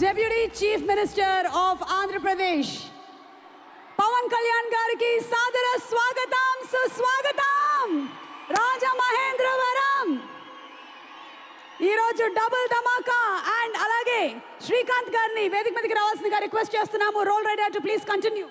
Deputy Chief Minister of Andhra Pradesh, Pawan Kalyan gariki sadara swagatam suswagatam. Raja Mahendravaram. ఈరోజు double ధమాకా and అలాగే శ్రీకాంత్ గారిని వేదిక మీదకి రావాల్సిందిగా రిక్వెస్ట్ చేస్తున్నాము. Role rider to please continue.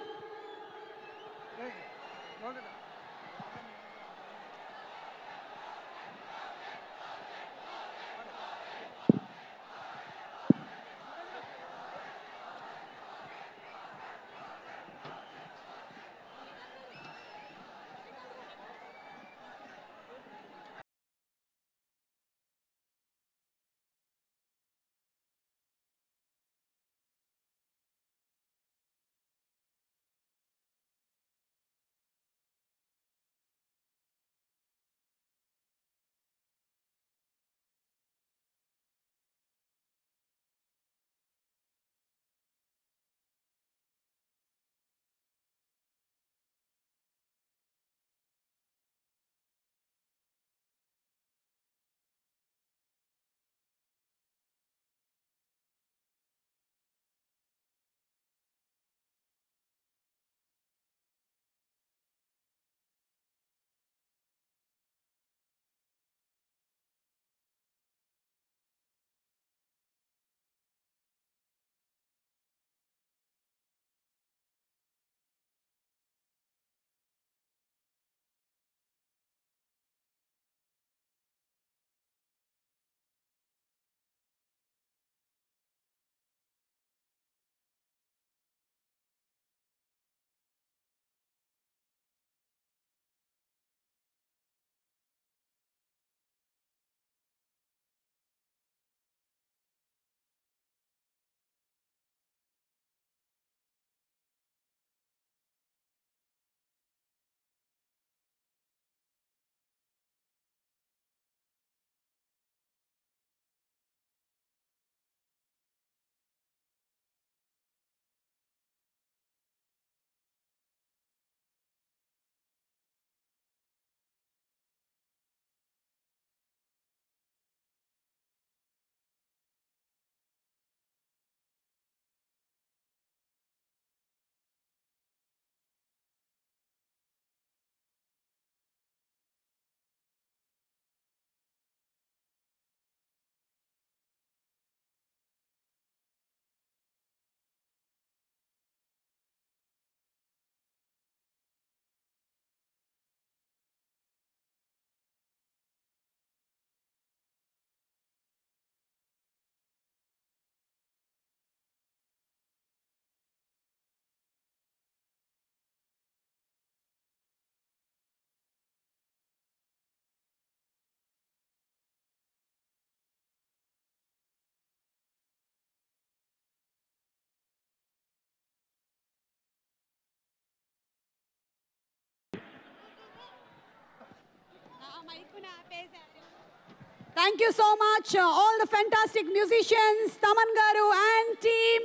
Thank you so much, all the fantastic musicians, Taman garu and team.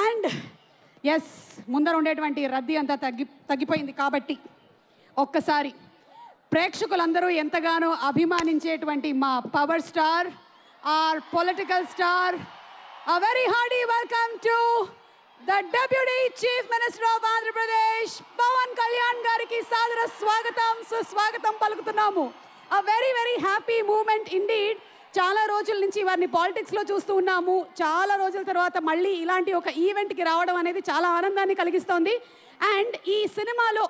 And yes, ముందర ఉండేటువంటి రద్దీ అంతా తగ్గిపోయింది కాబట్టి ఒక్కసారి ప్రేక్షకులందరూ ఎంతగానో అభిమానించేటువంటి మా power star, or political star, a very hearty welcome to the Deputy Chief Minister of Andhra Pradesh, Pawan Kalyan gariki sadara swagatam suswagatam పలుకుతున్నాము. A very very happy moment indeed. చాలా రోజుల నుంచి వారిని పాలిటిక్స్లో చూస్తూ ఉన్నాము. చాలా రోజుల తర్వాత మళ్ళీ ఇలాంటి ఒక ఈవెంట్కి రావడం అనేది చాలా ఆనందాన్ని కలిగిస్తోంది. అండ్ ఈ సినిమాలో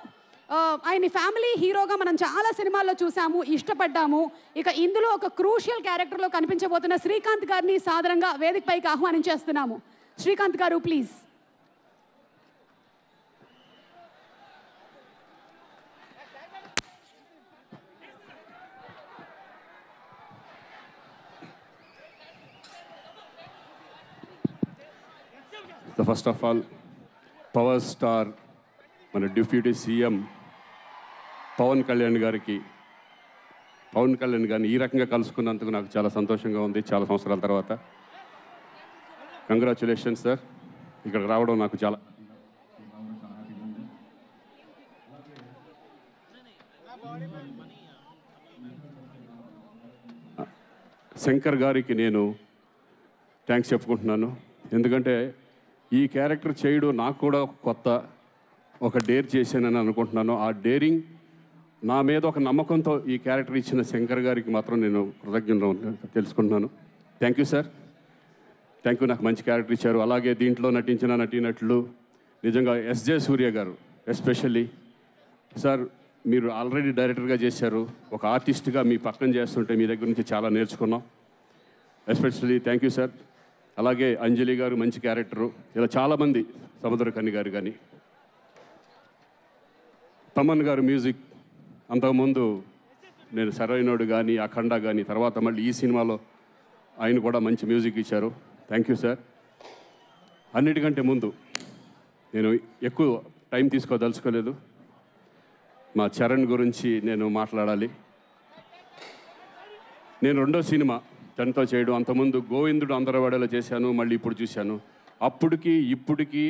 ఆయన ఫ్యామిలీ హీరోగా మనం చాలా సినిమాల్లో చూసాము, ఇష్టపడ్డాము. ఇక ఇందులో ఒక క్రూషియల్ క్యారెక్టర్లో కనిపించబోతున్న శ్రీకాంత్ గారిని సాదరంగా వేదికపైకి ఆహ్వానించేస్తున్నాము. శ్రీకాంత్ గారు please. So first of all, power star మన డిప్యూటీ సీఎం పవన్ కళ్యాణ్ గారిని ఈ రకంగా కలుసుకున్నందుకు నాకు చాలా సంతోషంగా ఉంది. చాలా సంవత్సరాల తర్వాత కంగ్రాచులేషన్స్ సార్. ఇక్కడికి రావడం నాకు చాలా శంకర్ గారికి నేను థ్యాంక్స్ చెప్పుకుంటున్నాను. ఎందుకంటే ఈ క్యారెక్టర్ చేయడం నాకు కూడా కొత్త, ఒక డేర్ చేశానని అనుకుంటున్నాను. ఆ డేరింగ్ నా మీద ఒక నమ్మకంతో ఈ క్యారెక్టర్ ఇచ్చిన శంకర్ గారికి మాత్రం నేను కృతజ్ఞత తెలుసుకుంటున్నాను. Thank you sir, thank you. నాకు మంచి క్యారెక్టర్ ఇచ్చారు. అలాగే దీంట్లో నటించిన నటీనటులు నిజంగా ఎస్జే సూర్య గారు ఎస్పెషల్లీ సార్, మీరు ఆల్రెడీ డైరెక్టర్గా చేశారు, ఒక ఆర్టిస్ట్గా మీ పక్కన చేస్తుంటే మీ దగ్గర నుంచి చాలా నేర్చుకున్నాం. Especially thank you sir. అలాగే అంజలి గారు మంచి క్యారెక్టరు, ఇలా చాలామంది, సముద్రకని గారు కానీ, తమన్ గారు మ్యూజిక్, అంతకుముందు నేను సరైనోడు కానీ అఖండ కానీ, తర్వాత మళ్ళీ ఈ సినిమాలో ఆయన కూడా మంచి మ్యూజిక్ ఇచ్చారు. Thank you sir. అన్నిటికంటే ముందు నేను ఎక్కువ టైం తీసుకోదలుచుకోలేదు, మా చరణ్ గురించి నేను మాట్లాడాలి. నేను రెండో సినిమా తనతో చేయడం, అంతకుముందు గోవిందుడు అందరవాడలో చేశాను, మళ్ళీ ఇప్పుడు చూశాను. అప్పటికి ఇప్పటికి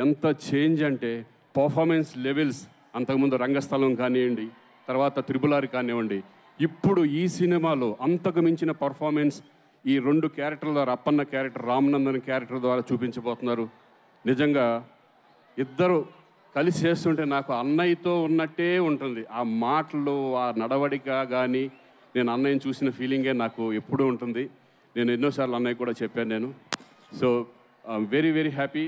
ఎంత చేంజ్ అంటే పర్ఫార్మెన్స్ లెవెల్స్, అంతకుముందు రంగస్థలం కానివ్వండి, తర్వాత త్రిపులారి కానివ్వండి, ఇప్పుడు ఈ సినిమాలో అంతకు మించిన పర్ఫార్మెన్స్ ఈ రెండు క్యారెక్టర్ల ద్వారా, అప్పన్న క్యారెక్టర్, రామనందన్ క్యారెక్టర్ ద్వారా చూపించబోతున్నారు. నిజంగా ఇద్దరు కలిసి చేస్తుంటే నాకు అన్నయ్యతో ఉన్నట్టే ఉంటుంది. ఆ మాటలు, ఆ నడవడిక కానీ, నేను అన్నయ్యని చూసిన ఫీలింగే నాకు ఎప్పుడూ ఉంటుంది. నేను ఎన్నోసార్లు అన్నయ్య కూడా చెప్పాను నేను. So very very happy.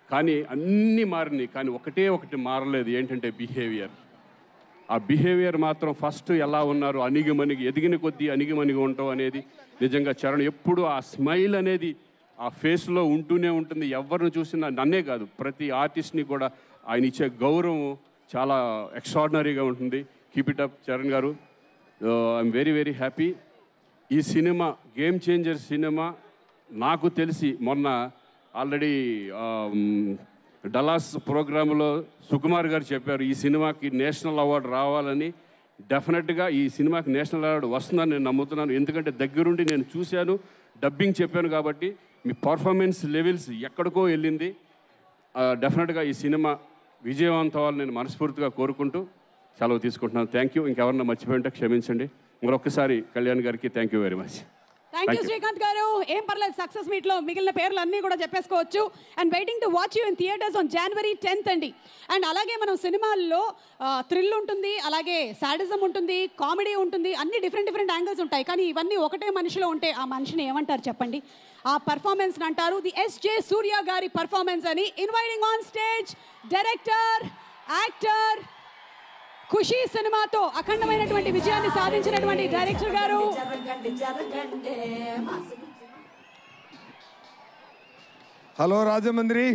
కానీ అన్నీ మారినాయి, కానీ ఒకటి మారలేదు, ఏంటంటే బిహేవియర్. ఆ బిహేవియర్ మాత్రం ఫస్ట్ ఎలా ఉన్నారు, అణిగిమణిగి, ఎదిగిన కొద్దీ అణిగిమణిగి ఉంటాం అనేది నిజంగా చరణ్ ఎప్పుడు ఆ స్మైల్ అనేది ఆ ఫేస్లో ఉంటూనే ఉంటుంది. ఎవరిని చూసినా, నన్నే కాదు ప్రతి ఆర్టిస్ట్ని కూడా ఆయన ఇచ్చే గౌరవం చాలా ఎక్స్ట్రాడినరీగా ఉంటుంది. కీప్ ఇట్ అప్ చరణ్ గారు. I'm very very happy. ఈ సినిమా గేమ్ చేంజర్ సినిమా. నాకు తెలిసి మొన్న ఆల్రెడీ డలాస్ ప్రోగ్రాంలో సుకుమార్ గారు చెప్పారు, ఈ సినిమాకి నేషనల్ అవార్డు రావాలని. డెఫినెట్గా ఈ సినిమాకి నేషనల్ అవార్డు వస్తుందని నేను నమ్ముతున్నాను. ఎందుకంటే దగ్గరుండి నేను చూశాను, డబ్బింగ్ చెప్పాను కాబట్టి. మీ పర్ఫార్మెన్స్ లెవెల్స్ ఎక్కడికో వెళ్ళింది. డెఫినెట్గా ఈ సినిమా విజయవంతం అవ్వాలని నేను మనస్ఫూర్తిగా కోరుకుంటూ సెలవు తీసుకుంటున్నాను. Thank you. ఇంకెవరన్నా మర్చిపోయింటే క్షమించండి. మరొకసారి కళ్యాణ్ గారికి thank you very much. Thank you Srikanth గారు. ఏం పర్లేదు, సక్సెస్ మీట్లో మిగిలిన పేర్లు అన్నీ కూడా చెప్పేసుకోవచ్చు. And waiting to watch you in theatres on January 10th అండి. అండ్ అలాగే మనం సినిమాల్లో థ్రిల్ ఉంటుంది, అలాగే సాడిజం ఉంటుంది, కామెడీ ఉంటుంది, అన్ని డిఫరెంట్ యాంగిల్స్ ఉంటాయి. కానీ ఇవన్నీ ఒకటే మనిషిలో ఉంటే ఆ మనిషిని ఏమంటారు చెప్పండి? ఆ పర్ఫార్మెన్స్ అంటారు ది ఎస్జే సూర్య గారి పర్ఫార్మెన్స్ అని. Inviting on stage director, actor, Kushi సినిమాతో అఖండమైనటువంటి విజయాన్ని సాధించినటువంటి డైరెక్టర్ గారు. హలో రాజమండ్రి,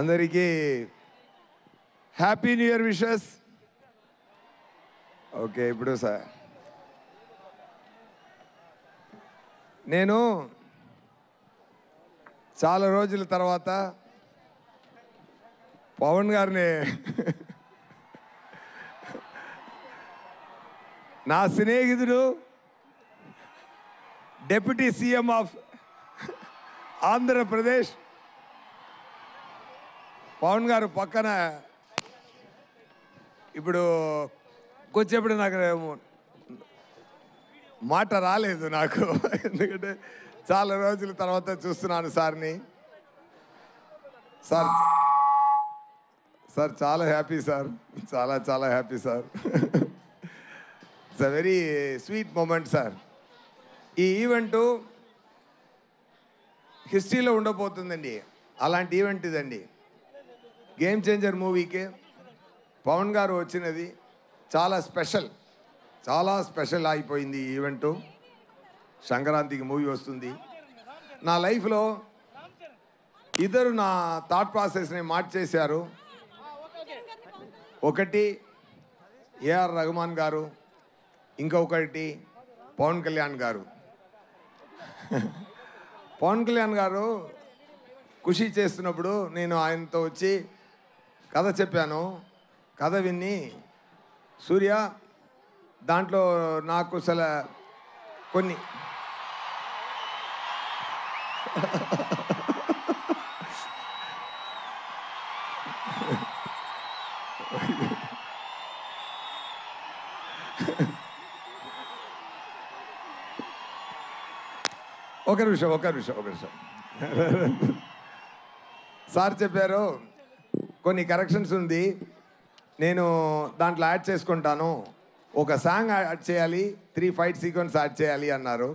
అందరికీ happy new year wishes. Okay, ఇప్పుడు సార్ నేను చాలా రోజుల తర్వాత పవన్ గారిని నా స్నేహితుడు, deputy CM of Andhra Pradesh Pawan గారు పక్కన ఇప్పుడు కూర్చేప్పుడు నాకు మాట రాలేదు నాకు, ఎందుకంటే చాలా రోజుల తర్వాత చూస్తున్నాను సార్ని. సార్ సార్ చాలా హ్యాపీ సార్, చాలా చాలా happy sir. It's a very sweet moment sir. ఈ ఈవెంటు హిస్టరీలో ఉండబోతుందండి. అలాంటి ఈవెంట్ ఇదండి. గేమ్ చేంజర్ మూవీకి పవన్ గారు వచ్చినది చాలా స్పెషల్, చాలా స్పెషల్ అయిపోయింది ఈ ఈవెంటు. సంక్రాంతికి మూవీ వస్తుంది. నా లైఫ్లో ఇద్దరు నా థాట్ ప్రాసెస్ని మార్చేశారు. ఒకటి ఏఆర్ రెహమాన్ గారు, ఇంకొకటి పవన్ కళ్యాణ్ గారు. పవన్ కళ్యాణ్ గారు ఖుషి చేస్తున్నప్పుడు నేను ఆయనతో వచ్చి కథ చెప్పాను. కథ విని, సూర్య దాంట్లో నాకు అసలు కొన్ని ఒక నిమిషం సార్ చెప్పారు కొన్ని కరెక్షన్స్ ఉంది, నేను దాంట్లో యాడ్ చేసుకుంటాను, ఒక సాంగ్ యాడ్ చేయాలి, 3 ఫైట్ సీక్వెన్స్ యాడ్ చేయాలి అన్నారు.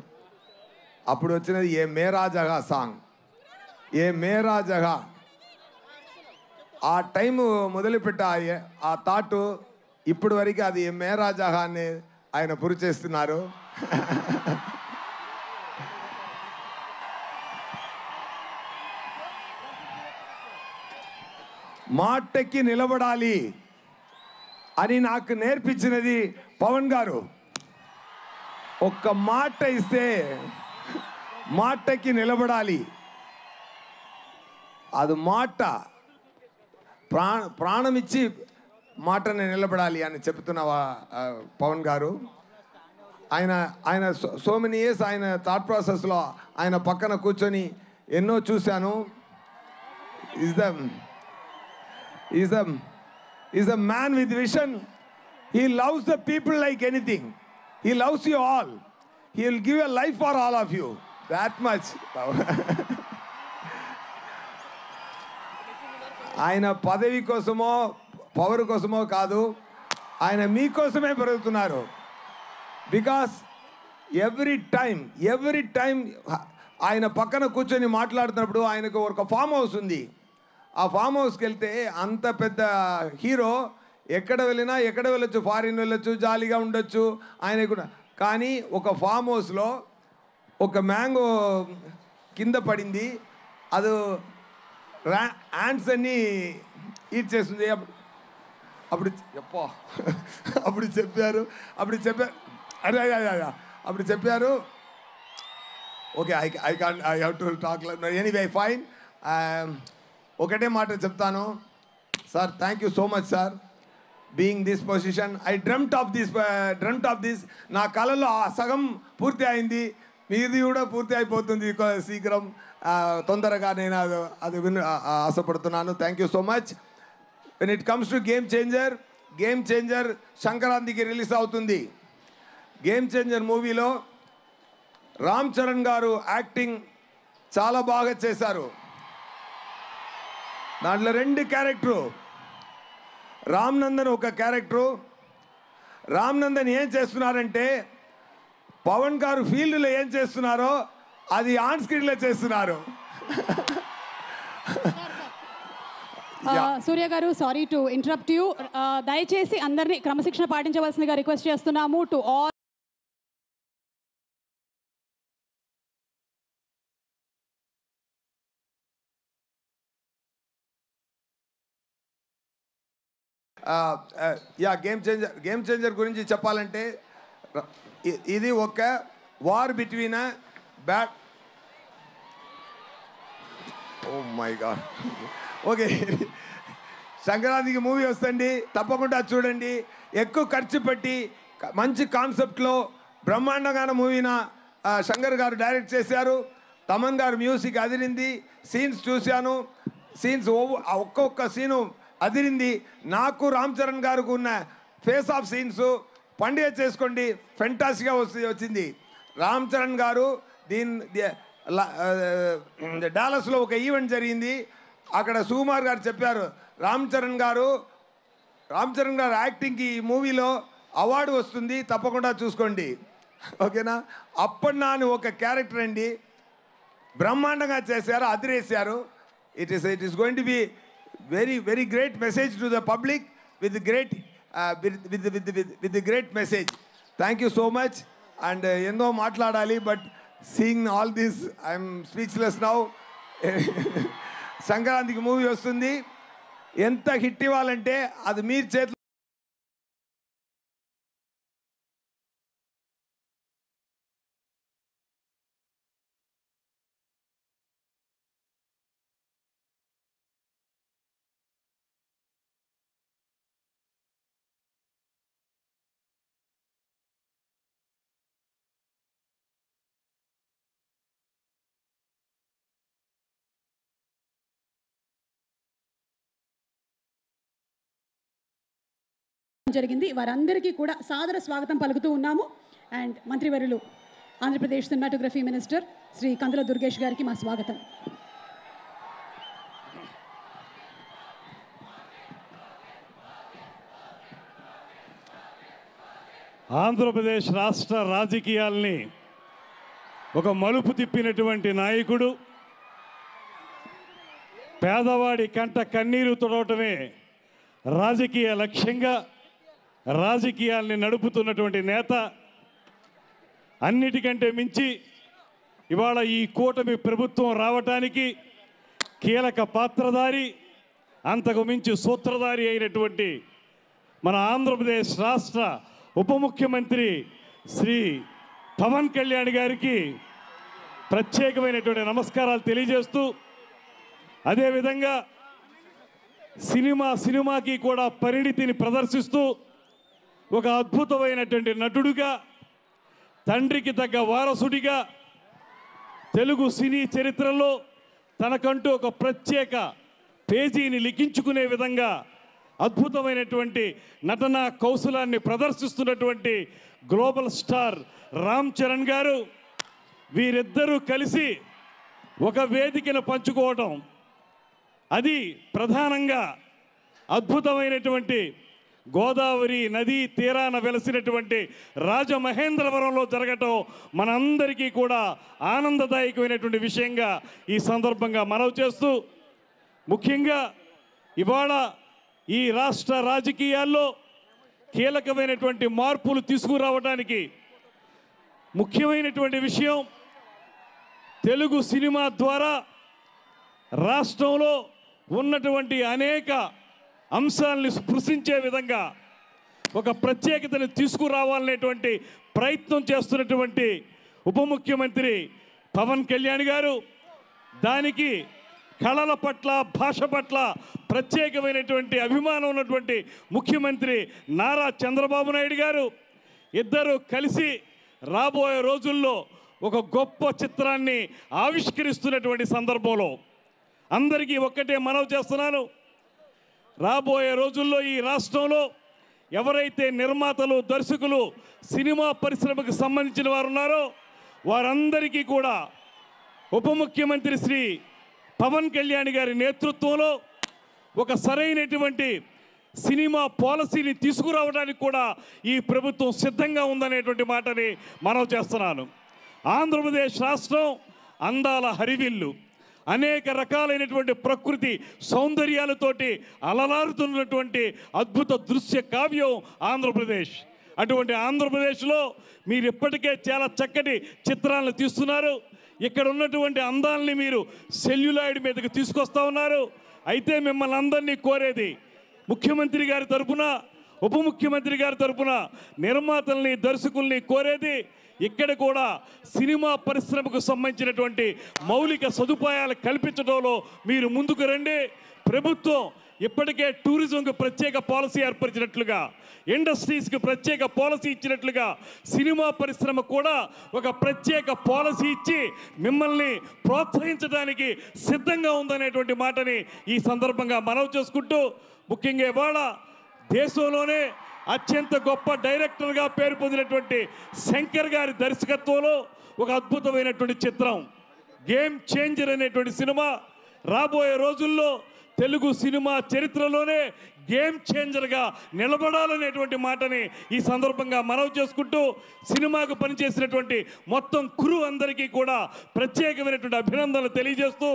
అప్పుడు వచ్చినది ఏ మేరా జగా సాంగ్. ఏ మేరా జగా ఆ టైం మొదలుపెట్ట ఆ థాట్ ఇప్పుడు వరకు అది ఏ మేరా జగా అని ఆయన పురి చేస్తున్నారు. మాటకి నిలబడాలి అని నాకు నేర్పించినది పవన్ గారు. ఒక్క మాట ఇస్తే మాటకి నిలబడాలి, అది మాట ప్రాణం ఇచ్చి మాటని నిలబడాలి అని చెప్తున్న పవన్ గారు. ఆయన సో మెనీ ఇయర్స్ ఆయన థాట్ ప్రాసెస్లో ఆయన పక్కన కూర్చొని ఎన్నో చూశాను. Is a man with vision. He loves the people like anything. He loves you all. He will give a life for all of you. That much. ఆయన పదవి కోసమో పవర్ కోసమో కాదు, ఆయన మీకోసమే పెరుగుతున్నారు. బికాస్ ఎవ్రీ టైం ఆయన పక్కన కూర్చొని మాట్లాడుతున్నప్పుడు ఆయనకు ఒక ఫామ్ హౌస్ ఉంది. ఆ ఫామ్ హౌస్కి వెళ్తే అంత పెద్ద హీరో ఎక్కడ వెళ్ళొచ్చు, ఫారిన్ వెళ్ళొచ్చు, జాలీగా ఉండొచ్చు ఆయన కూడా. కానీ ఒక ఫామ్ హౌస్లో ఒక మ్యాంగో కింద పడింది, అది యాంట్స్ అన్నీ ఈట్ చేస్తుంది. అప్పుడు చెప్పారు okay, I have to talk anyway fine. ఒకటే మాట చెప్తాను sir, thank you so much sir, being this position. I dreamt of this. నా కళలో ఆ సగం పూర్తి అయింది, మీది కూడా పూర్తి అయిపోతుంది శీఘ్రం, తొందరగా. నేను అది ఆశపడుతున్నాను. Thank you so much. When it comes to game changer సంక్రాంతికి రిలీజ్ అవుతుంది. గేమ్ చేంజర్ మూవీలో రామ్ చరణ్ గారు యాక్టింగ్ చాలా బాగా చేశారు. దాంట్లో 2 క్యారెక్టరు, రామ్ నందన్ ఒక క్యారెక్టరు. రామ్ నందన్ ఏం చేస్తున్నారంటే పవన్ గారు ఫీల్డ్లో ఏం చేస్తున్నారో అది ఆన్ స్క్రీన్లో చేస్తున్నారు. సూర్య గారు, సారీ టు ఇంటరప్ట్ యూ. దయచేసి అందరినీ క్రమశిక్షణ పాటించవలసిందిగా రిక్వెస్ట్ చేస్తున్నాము. టు ఆల్ గేమ్ చేంజర్ గురించి చెప్పాలంటే ఇది ఒక war between bat. Oh my god. Okay, సంక్రాంతికి మూవీ వస్తుంది, తప్పకుండా చూడండి. ఎక్కువ ఖర్చు పెట్టి మంచి కాన్సెప్ట్లో బ్రహ్మాండంగా మూవీన శంకర్ గారు డైరెక్ట్ చేశారు. తమన్ గారు మ్యూజిక్ అదిరింది. సీన్స్ చూశాను, సీన్స్ ఒక్కొక్క సీను అదిరింది. నాకు రామ్ చరణ్ గారికి ఉన్న ఫేస్ ఆఫ్ సీన్స్ పండుగ చేసుకోండి, ఫెంటాస్టిక్గా వచ్చింది. రామ్ చరణ్ గారు డాలస్లో ఒక ఈవెంట్ జరిగింది, అక్కడ సుకుమార్ గారు చెప్పారు, రామ్ చరణ్ గారు యాక్టింగ్కి ఈ మూవీలో అవార్డు వస్తుంది, తప్పకుండా చూసుకోండి. ఓకేనా? అప్పటి నాని ఒక క్యారెక్టర్ అండి, బ్రహ్మాండంగా చేశారు, అదిరేశారు. It is going to be very great message to the public with the great message. Thank you so much. And endo maatladali, but seeing all this I am speechless now. సంక్రాంతికి movie వస్తుంది, ఎంత hit ఇవ్వాలంటే అది మీరు చేతిలో. జరిగింది. వారందరికీ కూడా సాదర స్వాగతం పలుకుతూ ఉన్నాము. అండ్ మంత్రివర్యులు ఆంధ్రప్రదేశ్ సినిమాటోగ్రఫీ మినిస్టర్ శ్రీ కందుల దుర్గేష్ గారికి మా స్వాగతం. ఆంధ్రప్రదేశ్ రాష్ట్ర రాజకీయాల్ని ఒక మలుపు తిప్పినటువంటి నాయకుడు, పేదవాడి కంట కన్నీరు తుడవటమే రాజకీయ లక్ష్యంగా రాజకీయాల్ని నడుపుతున్నటువంటి నేత, అన్నిటికంటే మించి ఇవాళ ఈ కూటమి ప్రభుత్వం రావటానికి కీలక పాత్రధారి, అంతకు మించి సూత్రధారి అయినటువంటి మన ఆంధ్రప్రదేశ్ రాష్ట్ర ఉప ముఖ్యమంత్రి శ్రీ పవన్ కళ్యాణ్ గారికి ప్రత్యేకమైనటువంటి నమస్కారాలు తెలియజేస్తూ, అదేవిధంగా సినిమాకి కూడా పరిణితిని ప్రదర్శిస్తూ ఒక అద్భుతమైనటువంటి నటుడుగా, తండ్రికి తగ్గ వారసుడిగా తెలుగు సినీ చరిత్రలో తనకంటూ ఒక ప్రత్యేక పేజీని లిఖించుకునే విధంగా అద్భుతమైనటువంటి నటనా కౌశలాన్ని ప్రదర్శిస్తున్నటువంటి గ్లోబల్ స్టార్ రామ్ చరణ్ గారు, వీరిద్దరూ కలిసి ఒక వేదికను పంచుకోవటం, అది ప్రధానంగా అద్భుతమైనటువంటి గోదావరి నదీ తీరాన వెలసినటువంటి రాజమహేంద్రవరంలో జరగటం మనందరికీ కూడా ఆనందదాయకమైనటువంటి విషయంగా ఈ సందర్భంగా మనవి చేస్తూ, ముఖ్యంగా ఇవాళ ఈ రాష్ట్ర రాజకీయాల్లో కీలకమైనటువంటి మార్పులు తీసుకురావడానికి ముఖ్యమైనటువంటి విషయం, తెలుగు సినిమా ద్వారా రాష్ట్రంలో ఉన్నటువంటి అనేక అంశాలని స్పృశించే విధంగా ఒక ప్రత్యేకతను తీసుకురావాలనేటువంటి ప్రయత్నం చేస్తున్నటువంటి ఉప ముఖ్యమంత్రి పవన్ కళ్యాణ్ గారు, దానికి కళల పట్ల, భాష పట్ల ప్రత్యేకమైనటువంటి అభిమానం ఉన్నటువంటి ముఖ్యమంత్రి నారా చంద్రబాబు నాయుడు గారు ఇద్దరు కలిసి రాబోయే రోజుల్లో ఒక గొప్ప చిత్రాన్ని ఆవిష్కరిస్తున్నటువంటి సందర్భంలో అందరికీ ఒక్కటే మనవి చేస్తున్నాను, రాబోయే రోజుల్లో ఈ రాష్ట్రంలో ఎవరైతే నిర్మాతలు, దర్శకులు, సినిమా పరిశ్రమకు సంబంధించిన వారు ఉన్నారో వారందరికీ కూడా ఉప ముఖ్యమంత్రి శ్రీ పవన్ కళ్యాణ్ గారి నేతృత్వంలో ఒక సరైనటువంటి సినిమా పాలసీని తీసుకురావడానికి కూడా ఈ ప్రభుత్వం సిద్ధంగా ఉందనేటువంటి మాటని మనవి చేస్తున్నాను. ఆంధ్రప్రదేశ్ రాష్ట్రం అందాల హరివిల్లు, అనేక రకాలైనటువంటి ప్రకృతి సౌందర్యాలతోటి అలలారుతున్నటువంటి అద్భుత దృశ్య కావ్యం ఆంధ్రప్రదేశ్. అటువంటి ఆంధ్రప్రదేశ్లో మీరు ఇప్పటికే చాలా చక్కటి చిత్రాలను తీస్తున్నారు. ఇక్కడ ఉన్నటువంటి అందాలని మీరు సెల్యులాయిడ్ మీదకి తీసుకొస్తా ఉన్నారు. అయితే మిమ్మల్ని అందరినీ కోరేది, ముఖ్యమంత్రి గారి తరఫున, ఉప ముఖ్యమంత్రి గారి తరఫున నిర్మాతల్ని, దర్శకుల్ని కోరేది, ఇక్కడ కూడా సినిమా పరిశ్రమకు సంబంధించినటువంటి మౌలిక సదుపాయాలు కల్పించడంలో మీరు ముందుకు రండి. ప్రభుత్వం ఇప్పటికే టూరిజంకు ప్రత్యేక పాలసీ ఏర్పరిచినట్లుగా, ఇండస్ట్రీస్కి ప్రత్యేక పాలసీ ఇచ్చినట్లుగా సినిమా పరిశ్రమ కూడా ఒక ప్రత్యేక పాలసీ ఇచ్చి మిమ్మల్ని ప్రోత్సహించడానికి సిద్ధంగా ఉందనేటువంటి మాటని ఈ సందర్భంగా మనవి చేసుకుంటూ, ముఖ్యంగా ఇవాళ దేశంలోనే అత్యంత గొప్ప డైరెక్టర్గా పేరు పొందినటువంటి శంకర్ గారి దర్శకత్వంలో ఒక అద్భుతమైనటువంటి చిత్రం గేమ్ చేంజర్ అనేటువంటి సినిమా రాబోయే రోజుల్లో తెలుగు సినిమా చరిత్రలోనే గేమ్ చేంజర్గా నిలబడాలనేటువంటి మాటని ఈ సందర్భంగా మనవి చేసుకుంటూ, సినిమాకు పనిచేసినటువంటి మొత్తం క్రూ అందరికీ కూడా ప్రత్యేకమైనటువంటి అభినందనలు తెలియజేస్తూ,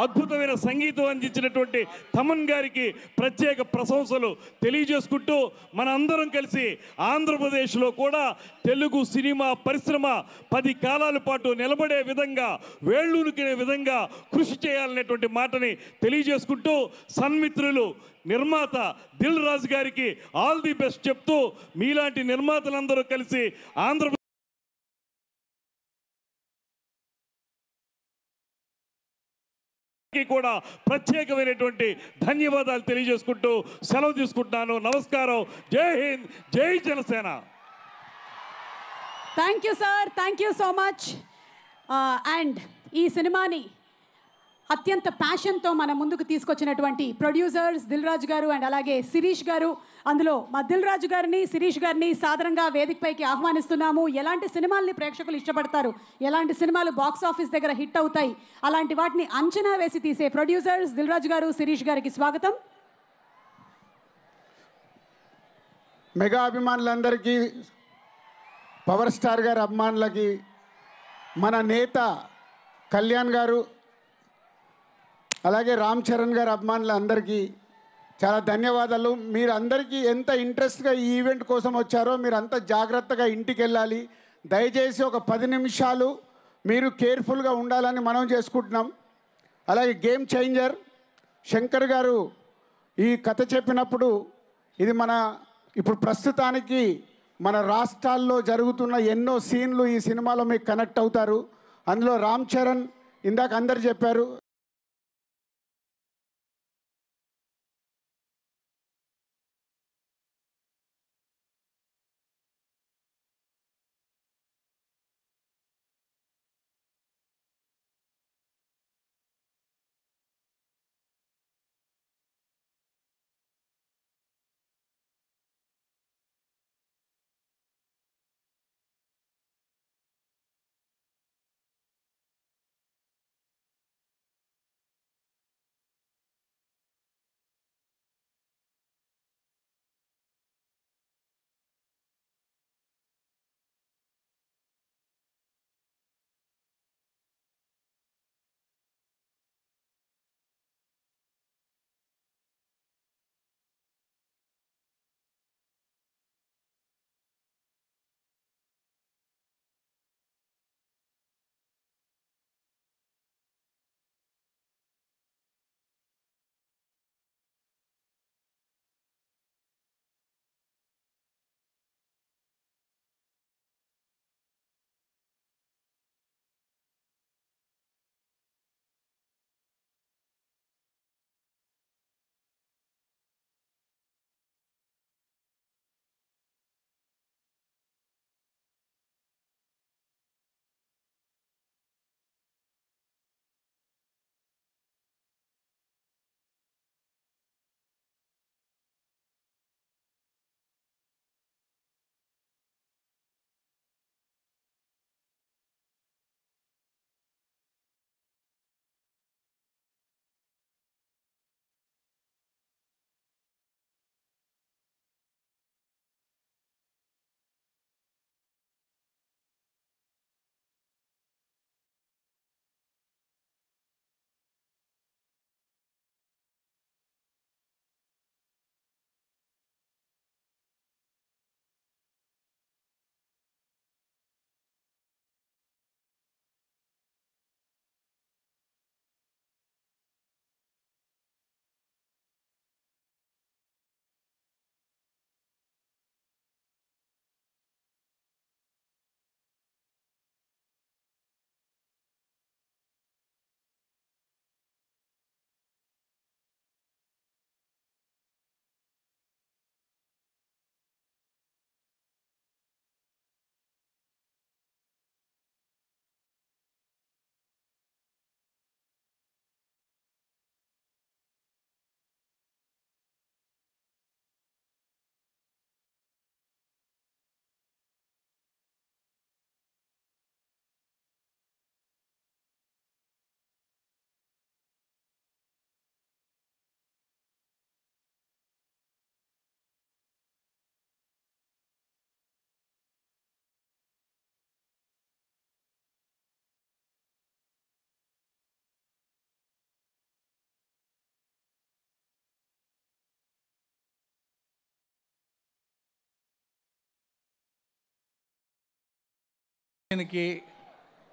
అద్భుతమైన సంగీతం అందించినటువంటి తమన్ గారికి ప్రత్యేక ప్రశంసలు తెలియజేసుకుంటూ, మన అందరం కలిసి ఆంధ్రప్రదేశ్లో కూడా తెలుగు సినిమా పరిశ్రమ 10 కాలాల పాటు నిలబడే విధంగా, వేళ్ళూనుకునే విధంగా కృషి చేయాలనేటువంటి మాటని తెలియజేసుకుంటూ, సన్మిత్రులు నిర్మాత దిల్ రాజు గారికి ఆల్ ది బెస్ట్ చెప్తూ, మీలాంటి నిర్మాతలందరూ కలిసి ఆంధ్రప్రదేశ్ కూడా ప్రత్యేకమైనటువంటి ధన్యవాదాలు తెలియజేసుకుంటూ సెలవు తీసుకుంటున్నాను. నమస్కారం. జై హింద్, జై Janasena. Thank you sir, thank you so much. And ఈ సినిమాని అత్యంత ప్యాషన్తో మన ముందుకు తీసుకొచ్చినటువంటి ప్రొడ్యూసర్స్ దిల్ రాజు గారు అండ్ అలాగే శిరీష్ గారు. అందులో మా దిల్ రాజు గారిని, శిరీష్ గారిని సాదరంగా వేదికపైకి ఆహ్వానిస్తున్నాము. ఎలాంటి సినిమాల్ని ప్రేక్షకులు ఇష్టపడతారు, ఎలాంటి సినిమాలు బాక్స్ ఆఫీస్ దగ్గర హిట్ అవుతాయి, అలాంటి వాటిని అంచనా వేసి తీసే ప్రొడ్యూసర్స్ దిల్ రాజు గారు, శిరీష్ గారికి స్వాగతం. మెగా అభిమానులందరికీ, పవర్ స్టార్ గారి అభిమానులకి, మన నేత కళ్యాణ్ గారు అలాగే రామ్ చరణ్ గారి అభిమానులందరికీ చాలా ధన్యవాదాలు. మీరు అందరికీ ఎంత ఇంట్రెస్ట్గా ఈ ఈవెంట్ కోసం వచ్చారో మీరు అంత జాగ్రత్తగా ఇంటికి వెళ్ళాలి. దయచేసి ఒక 10 నిమిషాలు మీరు కేర్ఫుల్గా ఉండాలని మనం చేసుకుంటున్నాం. అలాగే గేమ్ చేంజర్ శంకర్ గారు ఈ కథ చెప్పినప్పుడు ఇది ఇప్పుడు ప్రస్తుతానికి మన రాష్ట్రాల్లో జరుగుతున్న ఎన్నో సీన్లు ఈ సినిమాలో మీకు కనెక్ట్ అవుతారు. అందులో రామ్ చరణ్ ఇందాక అందరు చెప్పారు,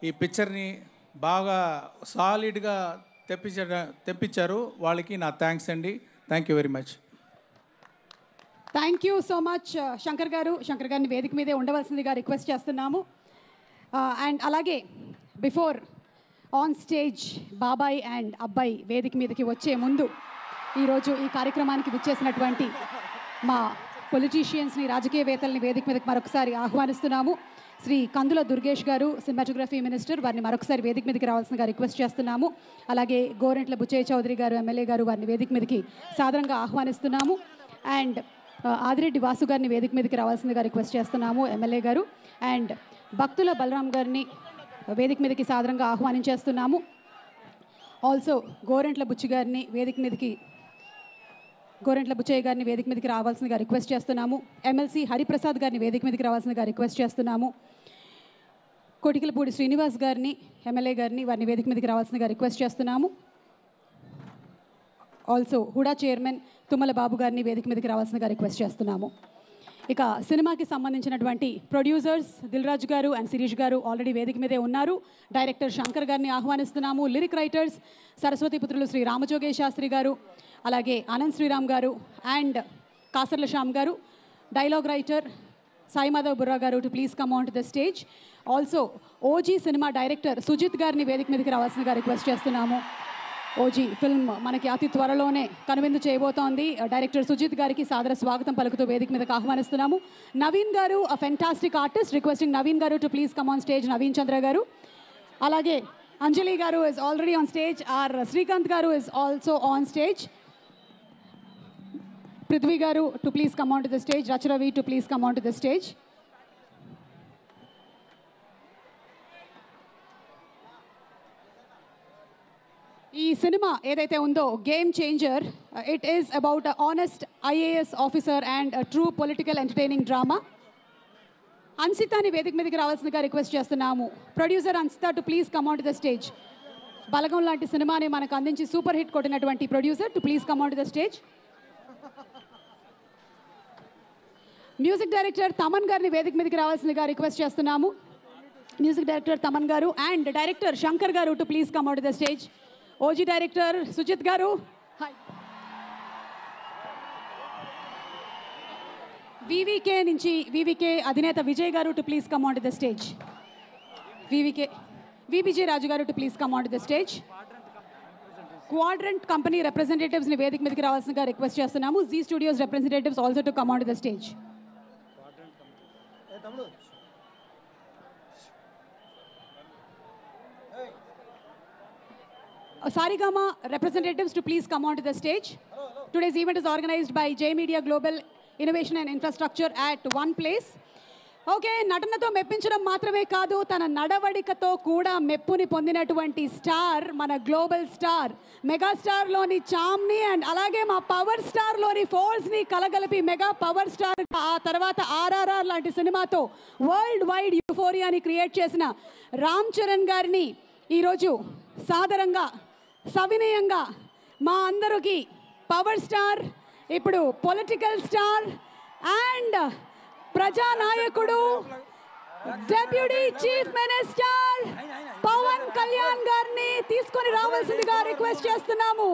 ఈ పిక్చర్ని బాగా సాలిడ్గా తెప్పించారు. వాళ్ళకి నా థ్యాంక్స్ అండి. Thank you very much. Thank you so much Shankar గారు. శంకర్ గారిని వేదిక మీదే ఉండవలసిందిగా రిక్వెస్ట్ చేస్తున్నాము. అండ్ అలాగే బిఫోర్ ఆన్ స్టేజ్ బాబాయ్ అండ్ అబ్బాయి వేదిక మీదకి వచ్చే ముందు ఈరోజు ఈ కార్యక్రమానికి విచ్చేసినటువంటి మా పొలిటీషియన్స్ని, రాజకీయవేత్తల్ని వేదిక మీదకి మరొకసారి ఆహ్వానిస్తున్నాము. శ్రీ కందుల దుర్గేష్ గారు, సినిమాటోగ్రఫీ మినిస్టర్, వారిని మరొకసారి వేదిక మీదకి రావాల్సిందిగా రిక్వెస్ట్ చేస్తున్నాము. అలాగే గోరెంట్ల బుచ్చయ్య చౌదరి గారు, ఎమ్మెల్యే గారు, వారిని వేదిక మీదకి సాదరంగా ఆహ్వానిస్తున్నాము. అండ్ ఆదిరెడ్డి వాసు గారిని వేదిక మీదకి రావాల్సిందిగా రిక్వెస్ట్ చేస్తున్నాము, ఎమ్మెల్యే గారు. అండ్ భక్తుల బలరాం గారిని వేదిక మీదకి సాదరంగా ఆహ్వానించేస్తున్నాము. ఆల్సో గోరెంట్ల బుచ్చయ్య గారిని వేదిక మీదకి రావాల్సిందిగా రిక్వెస్ట్ చేస్తున్నాము. ఎమ్మెల్సీ హరిప్రసాద్ గారిని వేదిక మీదకి రావాల్సిందిగా రిక్వెస్ట్ చేస్తున్నాము. కోటికలపూడి శ్రీనివాస్ గారిని, ఎమ్మెల్యే గారిని, వారిని వేదిక మీదకి రావాల్సిందిగా రిక్వెస్ట్ చేస్తున్నాము. ఆల్సో హుడా చైర్మన్ తుమ్మల బాబు గారిని వేదిక మీదకి రావాల్సిందిగా రిక్వెస్ట్ చేస్తున్నాము. ఇక సినిమాకి సంబంధించినటువంటి ప్రొడ్యూసర్స్ దిల్రాజు గారు అండ్ శిరీష్ గారు ఆల్రెడీ వేదిక మీదే ఉన్నారు. డైరెక్టర్ శంకర్ గారిని ఆహ్వానిస్తున్నాము. లిరిక్ రైటర్స్ సరస్వతి పుత్రులు శ్రీ రామజోగేష్ శాస్త్రి గారు, అలాగే ఆనంద్ శ్రీరామ్ గారు and Kasarla Shyam garu. Dialogue writer Sai Madhav Burra garu to please come on to the stage. Also OG cinema director Sujeeth గారిని వేదిక మీదకి రావాల్సిందిగా రిక్వెస్ట్ చేస్తున్నాము. ఓజీ ఫిల్మ్ మనకి అతి త్వరలోనే కనువిందు చేయబోతోంది. డైరెక్టర్ సుజిత్ గారికి సాదర స్వాగతం పలుకుతూ వేదిక మీదకి ఆహ్వానిస్తున్నాము. నవీన్ గారు, a fantastic artist, requesting Naveen గారు to please come on stage. Naveen Chandra గారు, అలాగే అంజలి గారు is already on stage. Are Srikanth గారు is also on stage. Prithvi గారు to please come on to the stage. Racharavi to please come on to the stage. ఈ సినిమా ఏదైతే ఉందో game changer, it is about a honest IAS officer and true political entertaining drama. అన్సితాని వేదిక మీదకి రావాల్సిందిగా request చేస్తున్నాము. Producer Ansitha to please come on to the stage. Balagam లాంటి సినిమాని మనకు అందించి సూపర్ హిట్ కొట్టినటువంటి producer to please come on to the stage. Music director Thaman గారిని వేదిక మీదకి రావాల్సిందిగా రిక్వెస్ట్ చేస్తున్నాము. మ్యూజిక్ డైరెక్టర్ తమన్ గారు అండ్ డైరెక్టర్ శంకర్ గారు to please come on to the stage. OG director Sujeeth గారు, హాయ్. వివికే అధినేత విజయ్ గారు to please come on to the stage. VVJ Raju గారు to please come on to the stage. Quadrant company రిప్రజెంటేటివ్స్ని వేదిక మీదకి రావాల్సిందిగా రిక్వెస్ట్ చేస్తున్నాము. Zee studios representatives also to come on to the stage. Sarigama representatives to please come on to the stage. Today's event is organized by J Media Global Innovation and Infrastructure at one place. Okay, నటనతో మెప్పించడం మాత్రమే కాదు, తన నడవడికతో కూడా మెప్పుని పొందినటువంటి star, మన global star మెగాస్టార్లోని చామ్ని and అలాగే మా power స్టార్లోని ఫోర్స్ని కలగలిపి mega power star, ఆ తర్వాత ఆర్ఆర్ఆర్ లాంటి సినిమాతో వరల్డ్ వైడ్ యూఫోరియాని క్రియేట్ చేసిన రామ్ చరణ్ గారిని ఈరోజు సాదరంగా సవినయంగా మా అందరికీ పవర్ స్టార్, ఇప్పుడు పొలిటికల్ స్టార్ అండ్ ప్రజానాయకుడు, deputy chief minister Pawan Kalyan గారిని తీసుకొని రావాల్సిందిగా రిక్వెస్ట్ చేస్తున్నాము.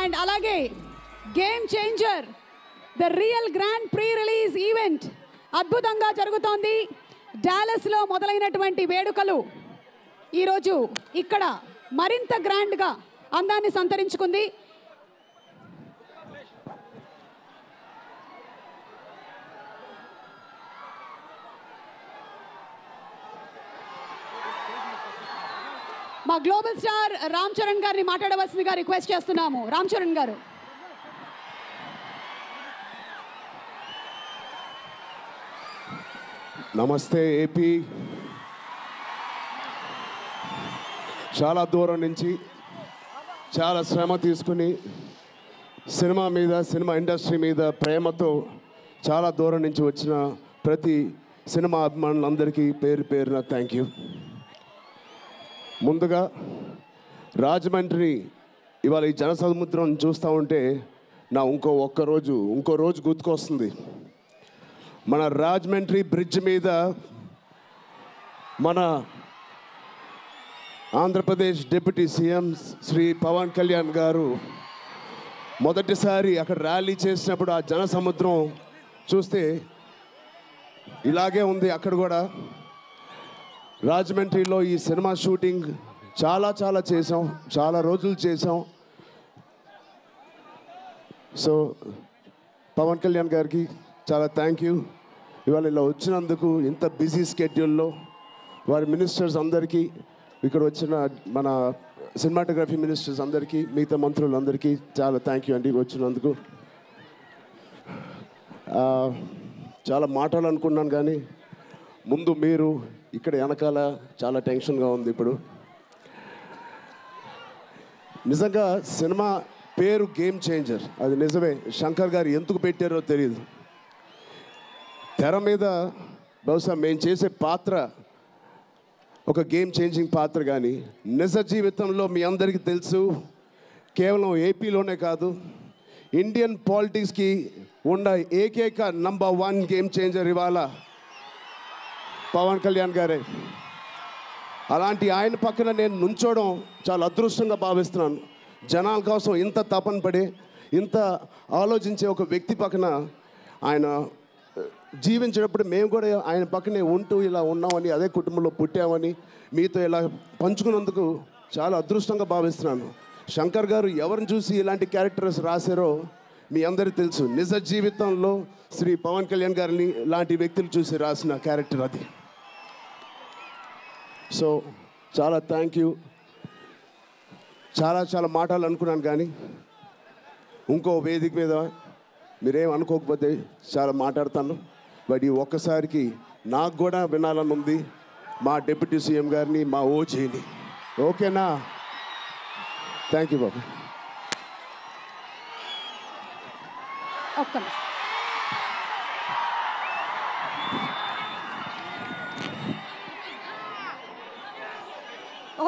అండ్ అలాగే game changer the real grand pre release event అద్భుతంగా జరుగుతోంది. డాలస్లో మొదలైనటువంటి వేడుకలు ఈరోజు ఇక్కడ మరింత గ్రాండ్గా అందాన్ని సంతరించుకుంది. మా గ్లోబల్ స్టార్ రామ్ చరణ్ గారిని మాట్లాడవలసిందిగా రిక్వెస్ట్ చేస్తున్నాము. రామ్ చరణ్ గారు. నమస్తే ఏపీ. చాలా దూరం నుంచి చాలా శ్రమ తీసుకుని సినిమా ఇండస్ట్రీ మీద ప్రేమతో చాలా దూరం నుంచి వచ్చిన ప్రతి సినిమా అభిమానులందరికీ పేరు పేరున థ్యాంక్ యూ. ముందుగా రాజమండ్రి ఇవాళ ఈ జనసముద్రం చూస్తూ ఉంటే నా ఇంకో రోజు గుర్తుకొస్తుంది. మన రాజమండ్రి బ్రిడ్జ్ మీద మన ఆంధ్రప్రదేశ్ డిప్యూటీ సీఎం శ్రీ పవన్ కళ్యాణ్ గారు మొదటిసారి అక్కడ ర్యాలీ చేసినప్పుడు ఆ జనసముద్రం చూస్తే ఇలాగే ఉంది. అక్కడ కూడా రాజమండ్రిలో ఈ సినిమా షూటింగ్ చాలా చేసాం, చాలా రోజులు చేసాం. సో పవన్ కళ్యాణ్ గారికి చాలా థ్యాంక్ యూ. ఇవాళ ఇలా వచ్చినందుకు ఇంత బిజీ స్కెడ్యూల్లో వారి మినిస్టర్స్ అందరికీ, ఇక్కడ వచ్చిన మన సినిమాటోగ్రఫీ మినిస్టర్స్ అందరికీ, మిగతా మంత్రులందరికీ చాలా థ్యాంక్ యూ అండి వచ్చినందుకు. చాలా మాట్లాడాలనుకున్నాను కానీ ముందు మీరు ఇక్కడ వెనకాల చాలా టెన్షన్గా ఉంది. ఇప్పుడు నిజంగా సినిమా పేరు గేమ్ చేంజర్, అది నిజమే. శంకర్ గారు ఎందుకు పెట్టారో తెలియదు. తెర మీద బహుశా మేము చేసే పాత్ర ఒక గేమ్ చేంజింగ్ పాత్ర, కానీ నిజ జీవితంలో మీ అందరికీ తెలుసు కేవలం ఏపీలోనే కాదు ఇండియన్ పాలిటిక్స్కి ఉన్న ఏకైక నంబర్ 1 గేమ్ చేంజర్ ఇవాళ పవన్ కళ్యాణ్ గారే. అలాంటి ఆయన పక్కన నేను నుంచోవడం చాలా అదృష్టంగా భావిస్తున్నాను. జనాల కోసం ఇంత తపన పడి ఇంత ఆలోచించే ఒక వ్యక్తి పక్కన ఆయన జీవించేటప్పుడు మేము కూడా ఆయన పక్కనే ఉంటూ ఇలా ఉన్నామని, అదే కుటుంబంలో పుట్టామని మీతో ఇలా పంచుకున్నందుకు చాలా అదృష్టంగా భావిస్తున్నాను. శంకర్ గారు ఎవరిని చూసి ఇలాంటి క్యారెక్టర్స్ రాశారో మీ అందరికీ తెలుసు. నిజ జీవితంలో శ్రీ పవన్ కళ్యాణ్ గారిని లాంటి వ్యక్తులు చూసి రాసిన క్యారెక్టర్ అది. సో చాలా థ్యాంక్ యూ. చాలా మాట్లాడాలనుకున్నాను కానీ ఇంకో వేదిక మీద మీరేం అనుకోకపోతే చాలా మాట్లాడతాను. బట్ ఈ ఒక్కసారికి నాకు కూడా వినాలని ఉంది మా డిప్యూటీ సీఎం గారిని, మా ఓజీని. ఓకేనా? Thank you Babu.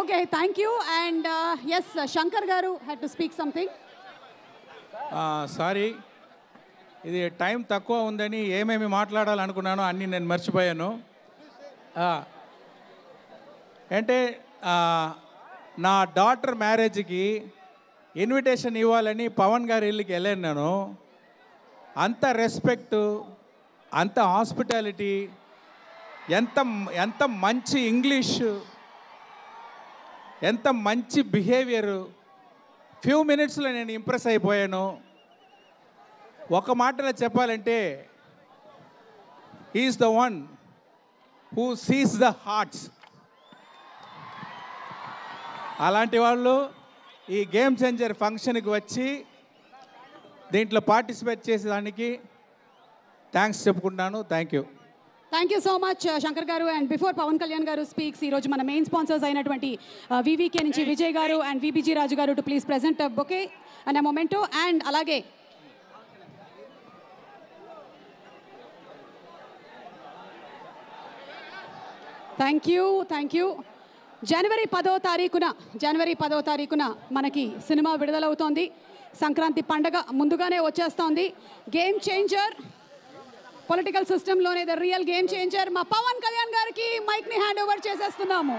Okay, thank you. And yes, Shankar Garu had to speak something. Sorry, ఇది టైం తక్కువ ఉందని ఏమేమి మాట్లాడాలనుకున్నానో అన్నీ నేను మర్చిపోయాను. అంటే నా డాటర్ మ్యారేజ్కి ఇన్విటేషన్ ఇవ్వాలని పవన్ గారి ఇల్లుకి వెళ్ళాను నేను. అంత రెస్పెక్ట్, అంత హాస్పిటాలిటీ, ఎంత మంచి ఇంగ్లీష్, ఎంత మంచి బిహేవియరు. ఫ్యూ మినిట్స్లో నేను ఇంప్రెస్ అయిపోయాను. ఒక మాటలో చెప్పాలంటే he is the one who sees the hearts. అలాంటి వాళ్ళు ఈ గేమ్ చేంజర్ ఫంక్షన్కి వచ్చి దీంట్లో పార్టిసిపేట్ చేసేదానికి థ్యాంక్స్ చెప్పుకుంటున్నాను. Thank you. Thank you so much, Shankar Garu. And before Pawan Kalyan Garu speaks, ee roju mana main sponsors ayinatuvanti VVK nunchi Vijay Garu and VBG Raju Garu to please present a bouquet and a memento. And alage thank you. January 10వ తారీఖున మనకి cinema విడుదలవుతోంది. Sankranti పండగ ముందుగానే వచ్చేస్తోంది. Game changer, political సిస్టంలోనే the real game changer మా పవన్ కళ్యాణ్ గారికి మైక్ని హ్యాండ్ ఓవర్ చేసేస్తున్నాము.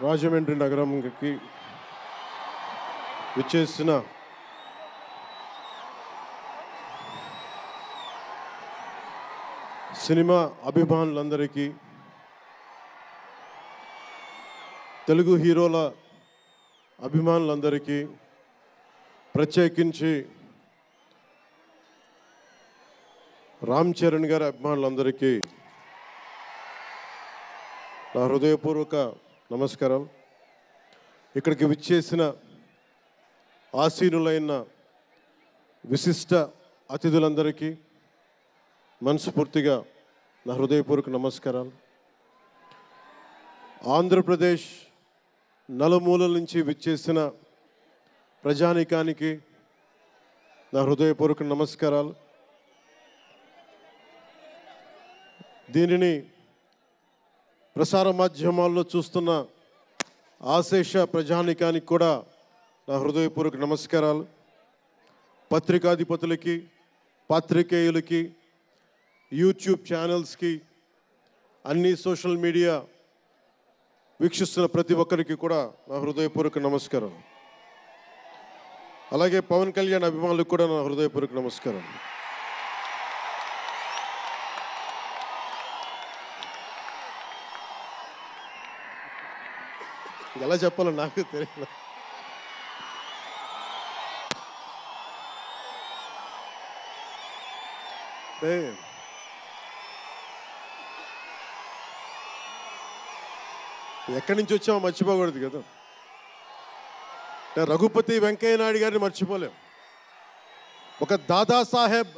రాజమండ్రి నగరంకి విచ్చేసిన సినిమా అభిమానులందరికీ, తెలుగు హీరోల అభిమానులందరికీ, ప్రత్యేకించి రామ్ చరణ్ గారి అభిమానులందరికీ నా హృదయపూర్వక నమస్కారం. ఇక్కడికి విచ్చేసిన ఆసీనులైన విశిష్ట అతిథులందరికీ మనస్ఫూర్తిగా నా హృదయపూర్వక నమస్కారాలు. ఆంధ్రప్రదేశ్ నలుమూలల నుంచి విచ్చేసిన ప్రజానీకానికి నా హృదయపూర్వక నమస్కారాలు. దీనిని ప్రసార మాధ్యమాల్లో చూస్తున్న ఆశేష ప్రజానీకానికి కూడా నా హృదయపూర్వక నమస్కారాలు. పత్రికాధిపతులకి, పాత్రికేయులకి, యూట్యూబ్ ఛానల్స్కి, అన్ని సోషల్ మీడియా వీక్షిస్తున్న ప్రతి ఒక్కరికి కూడా నా హృదయపూర్వక నమస్కారం. అలాగే పవన్ కళ్యాణ్ అభిమానులకు కూడా నా హృదయపూర్వక నమస్కారం. ఎలా చెప్పాలో నాకు తెలియదు. ఎక్కడి నుంచి వచ్చామో మర్చిపోకూడదు కదా. రఘుపతి వెంకయ్య నాయుడు గారిని మర్చిపోలేం, ఒక దాదాసాహెబ్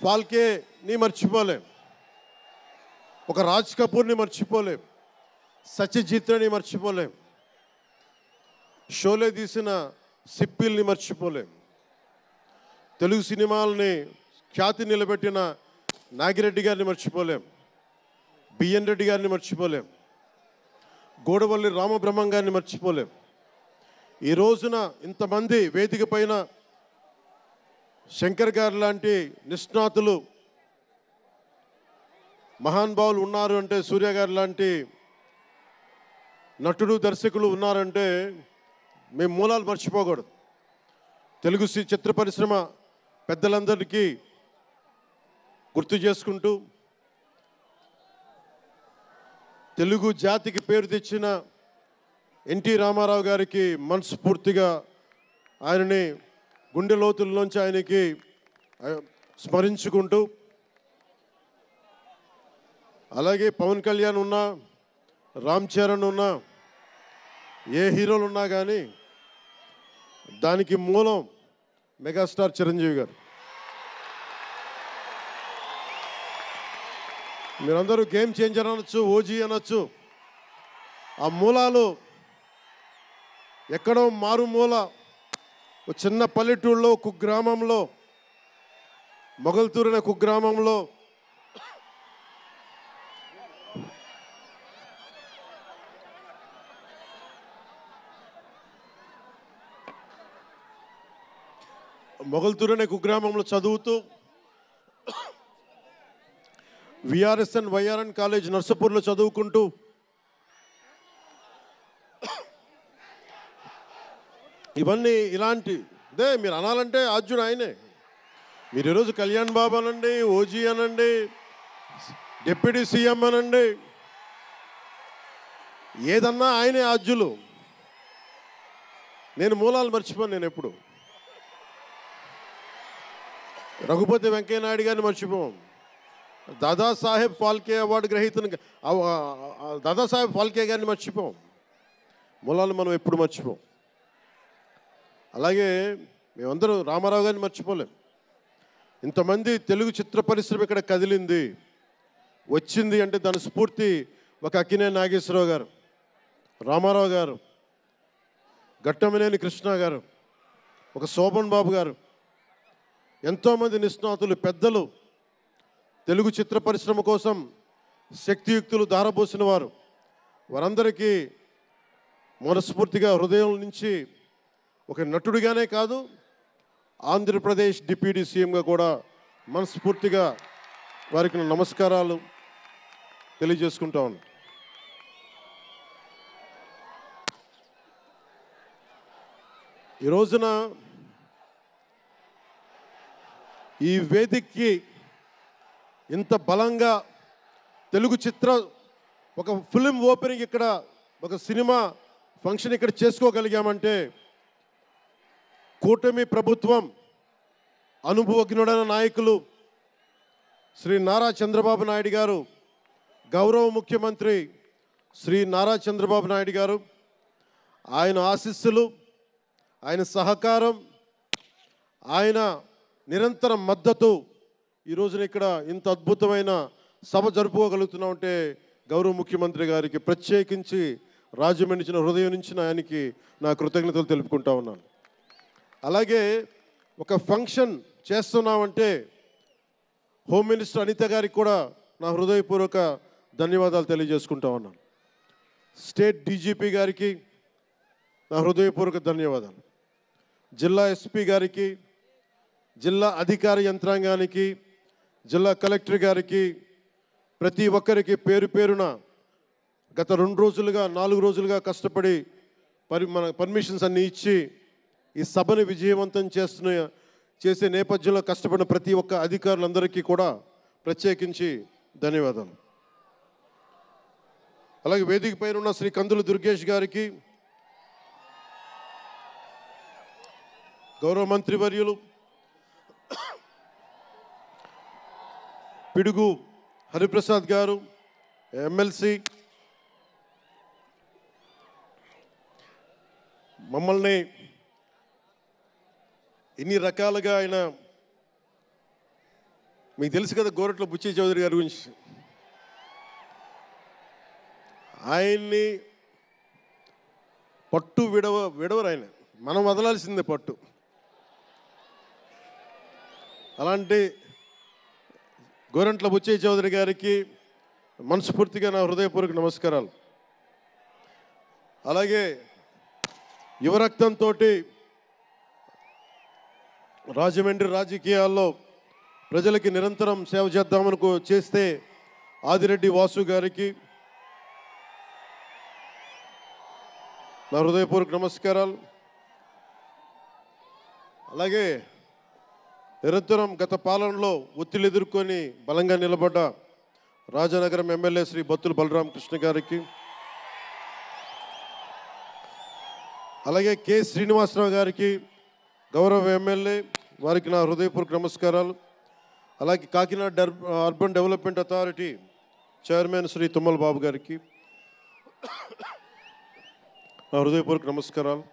ఫాల్కేని మర్చిపోలేం, ఒక రాజ్ కపూర్ని మర్చిపోలేం, సత్యజిత్ని మర్చిపోలేం, షోలే తీసిన సిప్పిల్ని మర్చిపోలేం, తెలుగు సినిమాలని ఖ్యాతి నిలబెట్టిన నాగిరెడ్డి గారిని మర్చిపోలేం, బిఎన్ రెడ్డి గారిని మర్చిపోలేం, గోడవల్లి రామబ్రహ్మం గారిని మర్చిపోలేం. ఈ రోజున ఇంతమంది వేదిక పైన శంకర్ గారు లాంటి నిష్ణాతులు మహానుభావులు ఉన్నారు అంటే, సూర్య గారు లాంటి నటుడు దర్శకులు ఉన్నారంటే మేము మూలాలు మర్చిపోకూడదు. తెలుగు చిత్ర పరిశ్రమ పెద్దలందరికీ గుర్తు చేసుకుంటూ, తెలుగు జాతికి పేరు తెచ్చిన ఎన్టీ రామారావు గారికి మనస్ఫూర్తిగా ఆయనని గుండె లోతుల్లోంచి ఆయనకి స్మరించుకుంటూ, అలాగే పవన్ కళ్యాణ్ ఉన్నా, రామ్ చరణ్ ఉన్నా, ఏ హీరోలు ఉన్నా కానీ దానికి మూలం మెగాస్టార్ చిరంజీవి గారు. మీరందరూ గేమ్ చేంజర్ అనొచ్చు, ఓజీ అనొచ్చు. ఆ మూలాలు ఎక్కడో మారుమూల ఒక చిన్న పల్లెటూళ్ళలో, కుగ్రామంలో, మొగల్తూరు అనే కుగ్రామంలో కుగ్రామంలో చదువుతూ విఆర్ఎస్ఎన్ వైఆర్ఎన్ కాలేజ్ నర్సపూర్లో చదువుకుంటూ ఇవన్నీ ఇలాంటిదే మీరు అనాలంటే ఆద్యుడు ఆయనే. మీరు ఈరోజు కళ్యాణ్ బాబు అనండి, ఓజీ అనండి, డిప్యూటీ సీఎం అనండి, ఏదన్నా ఆయనే ఆద్యులు. నేను మూలాలు మర్చిపోను. నేను ఎప్పుడు రఘుపతి వెంకయ్య నాయుడు గారిని మర్చిపోం, దాదాసాహెబ్ ఫాల్కే అవార్డు గ్రహీతను దాదాసాహెబ్ ఫాల్కే గారిని మర్చిపోం. మూలాలు మనం ఎప్పుడు మర్చిపోం. అలాగే మేమందరూ రామారావు గారిని మర్చిపోలేం. ఇంతమంది తెలుగు చిత్ర పరిశ్రమ ఇక్కడ కదిలింది, వచ్చింది అంటే దాని స్ఫూర్తి ఒక అక్కినేని నాగేశ్వరరావు గారు, రామారావు గారు, ఘట్టమనేని కృష్ణ గారు, ఒక శోభన్ బాబు గారు, ఎంతోమంది నిష్ణాతులు పెద్దలు తెలుగు చిత్ర పరిశ్రమ కోసం శక్తియుక్తులు ధారపోసిన వారు. వారందరికీ మనస్ఫూర్తిగా హృదయం నుంచి ఒక నటుడిగానే కాదు, ఆంధ్రప్రదేశ్ డిప్యూటీ సీఎంగా కూడా మనస్ఫూర్తిగా వారికి నా నమస్కారాలు తెలియజేసుకుంటా ఉన్నాను. ఈ రోజున ఈ వేదికకి ఇంత బలంగా తెలుగు చిత్ర ఒక ఫిలిం ఓపెనింగ్ ఇక్కడ ఒక సినిమా ఫంక్షన్ ఇక్కడ చేసుకోగలిగామంటే కూటమి ప్రభుత్వం అనుభవజ్ఞుడైన నాయకులు శ్రీ నారా చంద్రబాబు నాయుడు గారు, గౌరవ ముఖ్యమంత్రి శ్రీ నారా చంద్రబాబు నాయుడు గారు, ఆయన ఆశీస్సులు, ఆయన సహకారం, ఆయన నిరంతర మద్దతు ఈ రోజున ఇక్కడ ఇంత అద్భుతమైన సభ జరుపుకోగలుగుతున్నామంటే గౌరవ ముఖ్యమంత్రి గారికి ప్రత్యేకించి రాజమండ్రి హృదయం నుంచి ఆయనకి నా కృతజ్ఞతలు తెలుపుకుంటా ఉన్నాను. అలాగే ఒక ఫంక్షన్ చేస్తున్నామంటే హోమ్ మినిస్టర్ అనిత గారికి కూడా నా హృదయపూర్వక ధన్యవాదాలు తెలియజేసుకుంటా ఉన్నాను. స్టేట్ డీజీపీ గారికి నా హృదయపూర్వక ధన్యవాదాలు. జిల్లా ఎస్పీ గారికి, జిల్లా అధికార యంత్రాంగానికి, జిల్లా కలెక్టర్ గారికి, ప్రతి ఒక్కరికి పేరు పేరున గత 2 రోజులుగా 4 రోజులుగా కష్టపడి మన పర్మిషన్స్ అన్నీ ఇచ్చి ఈ సభను విజయవంతం చేసే నేపథ్యంలో కష్టపడిన ప్రతి ఒక్క అధికారులందరికీ కూడా ప్రత్యేకించి ధన్యవాదాలు. అలాగే వేదిక పైన ఉన్న శ్రీ కందుల దుర్గేష్ గారికి, గౌరవ మంత్రివర్యులు పిడుగు హరిప్రసాద్ గారు, ఎమ్మెల్సీ, మమ్మల్ని ఇన్ని రకాలుగా ఆయన, మీకు తెలుసు కదా గోరట్ల బుచ్చి చౌదరి గారి గురించి, ఆయన్ని పట్టు విడవరు ఆయన, మనం వదలాల్సిందే పట్టు. అలాంటి గోరంట్ల బుచ్చయ్య చౌదరి గారికి మనస్ఫూర్తిగా నా హృదయపూర్వక నమస్కారాలు. అలాగే యువరక్తంతో రాజమండ్రి రాజకీయాల్లో ప్రజలకి నిరంతరం సేవ చేద్దామని చేస్తే ఆదిరెడ్డి వాసు గారికి నా హృదయపూర్వక నమస్కారాలు. అలాగే నిరంతరం గత పాలనలో ఒత్తిళ్లు ఎదుర్కొని బలంగా నిలబడ్డ రాజనగరం ఎమ్మెల్యే శ్రీ బత్తుల బలరామకృష్ణ గారికి, అలాగే కె శ్రీనివాసరావు గారికి, గౌరవ ఎమ్మెల్యే, వారికి నా హృదయపూర్వక నమస్కారాలు. అలాగే Kakinada urban development authority chairman Shri Tummala Babu గారికి నా హృదయపూర్వక నమస్కారాలు.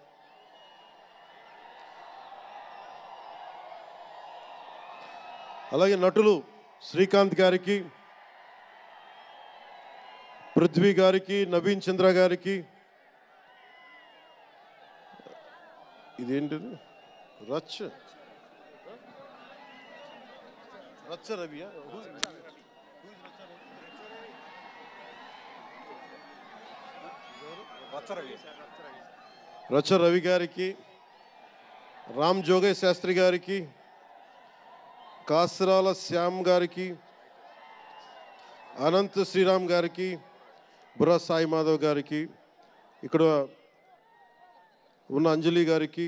అలాగే నటులు శ్రీకాంత్ గారికి, పృథ్వీ గారికి, నవీన్ చంద్ర గారికి, ఇదేంటిది రచ్చ రవియా, రచ్చ రవి గారికి, రామ్ జోగేష్ శాస్త్రి గారికి, కాసరాల శ్యామ్ గారికి, అనంత్ శ్రీరామ్ గారికి, బుర్రా సాయి మాధవ్ గారికి, ఇక్కడ ఉన్న అంజలి గారికి,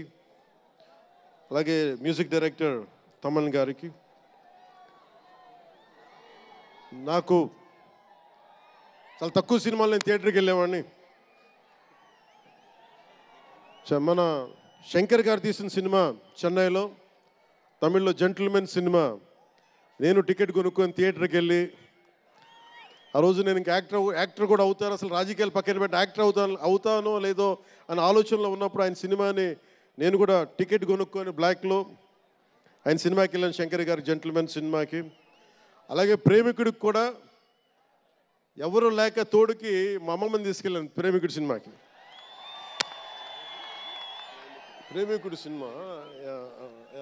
అలాగే మ్యూజిక్ డైరెక్టర్ తమన్ గారికి, నాకు చాలా తక్కువ సినిమాలు నేను థియేటర్కి వెళ్ళేవాడిని. మన శంకర్ గారు తీసిన సినిమా చెన్నైలో, తమిళ్లో జెంటిల్మెన్ సినిమా, నేను టికెట్ కొనుక్కొని థియేటర్కి వెళ్ళి ఆ రోజు నేను ఇంకా యాక్టర్ కూడా అవుతాను, అసలు రాజకీయాలు పక్కన పెట్టి యాక్టర్ అవుతానో లేదో అనే ఆలోచనలో ఉన్నప్పుడు ఆయన సినిమాని నేను కూడా టికెట్ కొనుక్కొని బ్లాక్లో ఆయన సినిమాకి వెళ్ళాను, శంకర్ గారి జెంటిల్మెన్ సినిమాకి. అలాగే ప్రేమికుడికి కూడా ఎవరు లేక తోడుకి మా అమ్మమ్మని తీసుకెళ్ళాను ప్రేమికుడి సినిమాకి. ప్రేమికుడి సినిమా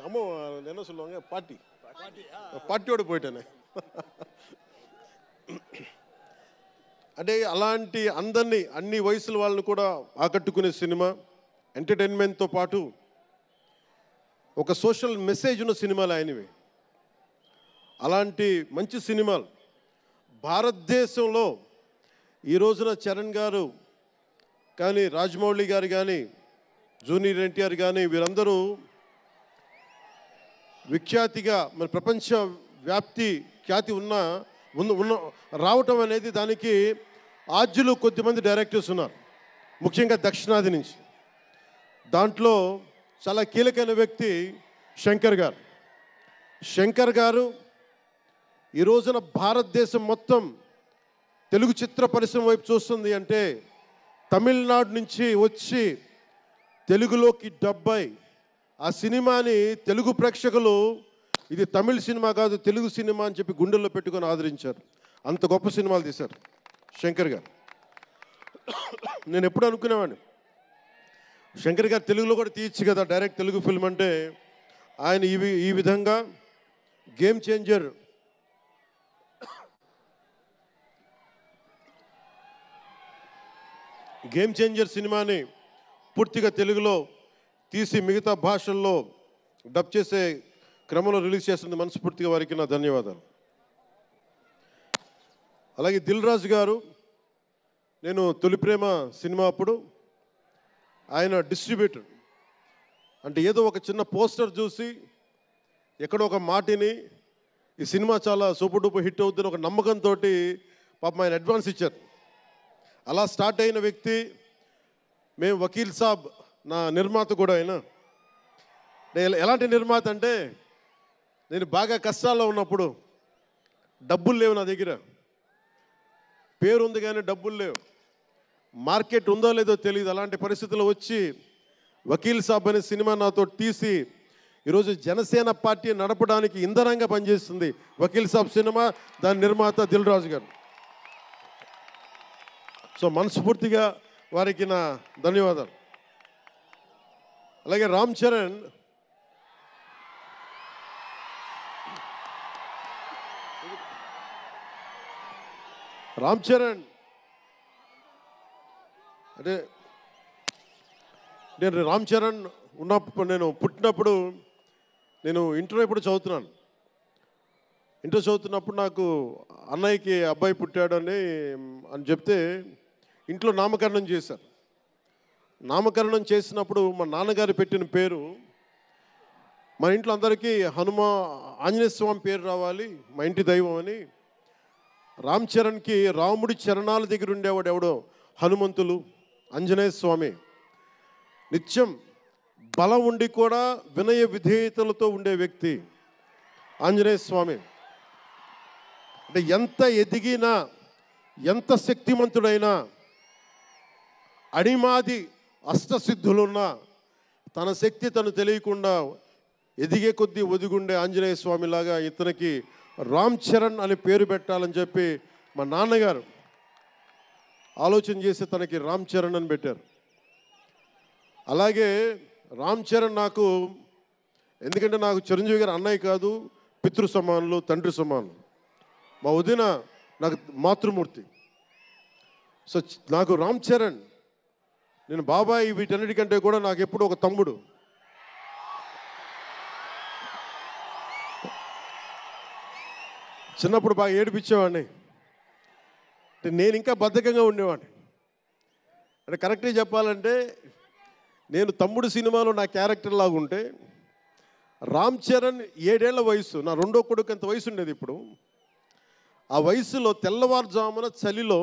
అమ్మ என்ன சொல்லுவாங்க పార్టీயோடு పోయిటానే. అంటే అలాంటి అందరినీ అన్ని వయసుల వాళ్ళని కూడా ఆకట్టుకునే సినిమా, ఎంటర్టైన్మెంట్తో పాటు ఒక సోషల్ మెసేజ్ ఉన్న సినిమాలు ఆయనవి. అలాంటి మంచి సినిమాలు భారతదేశంలో ఈ రోజున చరణ్ గారు కానీ, రాజమౌళి గారు కానీ, జూనియర్ ఎన్టీఆర్ కానీ వీరందరూ విఖ్యాతిగా మన ప్రపంచ ఖ్యాతి ఉన్న రావటం అనేది దానికి ఆద్యులు కొద్దిమంది డైరెక్టర్స్ ఉన్నారు, ముఖ్యంగా దక్షిణాది నుంచి. దాంట్లో చాలా కీలకమైన వ్యక్తి శంకర్ గారు ఈ రోజున భారతదేశం మొత్తం తెలుగు చిత్ర పరిశ్రమ వైపు చూస్తుంది అంటే తమిళనాడు నుంచి వచ్చి తెలుగులోకి డబ్బై ఆ సినిమాని తెలుగు ప్రేక్షకులు ఇది తమిళ సినిమా కాదు తెలుగు సినిమా అని చెప్పి గుండెల్లో పెట్టుకొని ఆదరించారు. అంత గొప్ప సినిమాలు తీశారు శంకర్ గారు. నేను ఎప్పుడు అనుకునేవాడిని శంకర్ గారు తెలుగులో కూడా తీయచ్చు కదా డైరెక్ట్ తెలుగు ఫిల్మ్ అంటే. ఆయన ఈ విధంగా గేమ్ చేంజర్ సినిమాని పూర్తిగా తెలుగులో తీసి మిగతా భాషల్లో డబ్ చేసే క్రమంలో రిలీజ్ చేస్తుంది. మనస్ఫూర్తిగా వారికి నా ధన్యవాదాలు. అలాగే దిల్ రాజు గారు, నేను తొలి ప్రేమ సినిమా అప్పుడు ఆయన డిస్ట్రిబ్యూటర్ అంటే ఏదో ఒక చిన్న పోస్టర్ చూసి ఎక్కడో ఒక మాటిని ఈ సినిమా చాలా సూపర్ డూపర్ హిట్ అవుతుంది ఒక నమ్మకంతో పాపం ఆయన అడ్వాన్స్ ఇచ్చారు. అలా స్టార్ట్ అయిన వ్యక్తి. మేము వకీల్ సాబ్ నా నిర్మాత కూడా అయినా. ఎలాంటి నిర్మాత అంటే నేను బాగా కష్టాల్లో ఉన్నప్పుడు డబ్బులు లేవు నా దగ్గర, పేరు ఉంది కానీ డబ్బులు లేవు, మార్కెట్ ఉందో లేదో తెలియదు. అలాంటి పరిస్థితుల్లో వచ్చి వకీల్ సాబ్ అనే సినిమా నాతో తీసి ఈరోజు జనసేన పార్టీ నడపడానికి ఇంధనంగా పనిచేస్తుంది వకీల్ సాబ్ సినిమా. దాని నిర్మాత దిల్ రాజు గారు. సో మనస్ఫూర్తిగా వారికి నా ధన్యవాదాలు. అలాగే రామ్ చరణ్ అంటే నేను రామ్ చరణ్ ఉన్నప్పుడు నేను పుట్టినప్పుడు నేను ఇంటర్ ఎప్పుడు చదువుతున్నాను. ఇంటర్ చదువుతున్నప్పుడు నాకు అన్నయ్యకి అబ్బాయి పుట్టాడు అని చెప్తే ఇంట్లో నామకరణం చేశారు. నామకరణం చేసినప్పుడు మా నాన్నగారు పెట్టిన పేరు మా ఇంట్లో అందరికీ ఆంజనేయ స్వామి పేరు రావాలి మా ఇంటి దైవం అని. రామ్ చరణ్కి రాముడి చరణాల దగ్గర ఉండేవాడు ఎవడో హనుమంతులు, ఆంజనేయ స్వామి. నిత్యం బలం ఉండి కూడా వినయ విధేయతలతో ఉండే వ్యక్తి ఆంజనేయ స్వామి. అంటే ఎంత ఎదిగినా ఎంత శక్తిమంతుడైనా అణిమాది అష్టసిద్ధులున్నా తన శక్తి తను తెలియకుండా ఎదిగే కొద్దీ ఒదిగుండే ఆంజనేయ స్వామిలాగా ఇతనికి రామ్ చరణ్ అని పేరు పెట్టాలని చెప్పి మా నాన్నగారు ఆలోచన చేసి తనకి రామ్ చరణ్ అని పెట్టారు. అలాగే రామ్ చరణ్ నాకు ఎందుకంటే నాకు చిరంజీవి గారు అన్నయ్య కాదు, పితృ సమానులు, తండ్రి సమానులు. మా వదిన నాకు మాతృమూర్తి. సో నాకు రామ్ చరణ్, నేను బాబాయ్ వీటన్నిటికంటే కూడా నాకు ఎప్పుడు ఒక తమ్ముడు. చిన్నప్పుడు బాగా ఏడిపించేవాడిని. అంటే నేను ఇంకా బద్ధకంగా ఉండేవాడిని. అంటే కరెక్ట్గా చెప్పాలంటే నేను తమ్ముడు సినిమాలో నా క్యారెక్టర్ లాగా ఉంటే రామ్ చరణ్ 7 ఏళ్ల వయసు, నా రెండో కొడుకు అంత వయసు ఉండేది. ఇప్పుడు ఆ వయసులో తెల్లవారుజామున చలిలో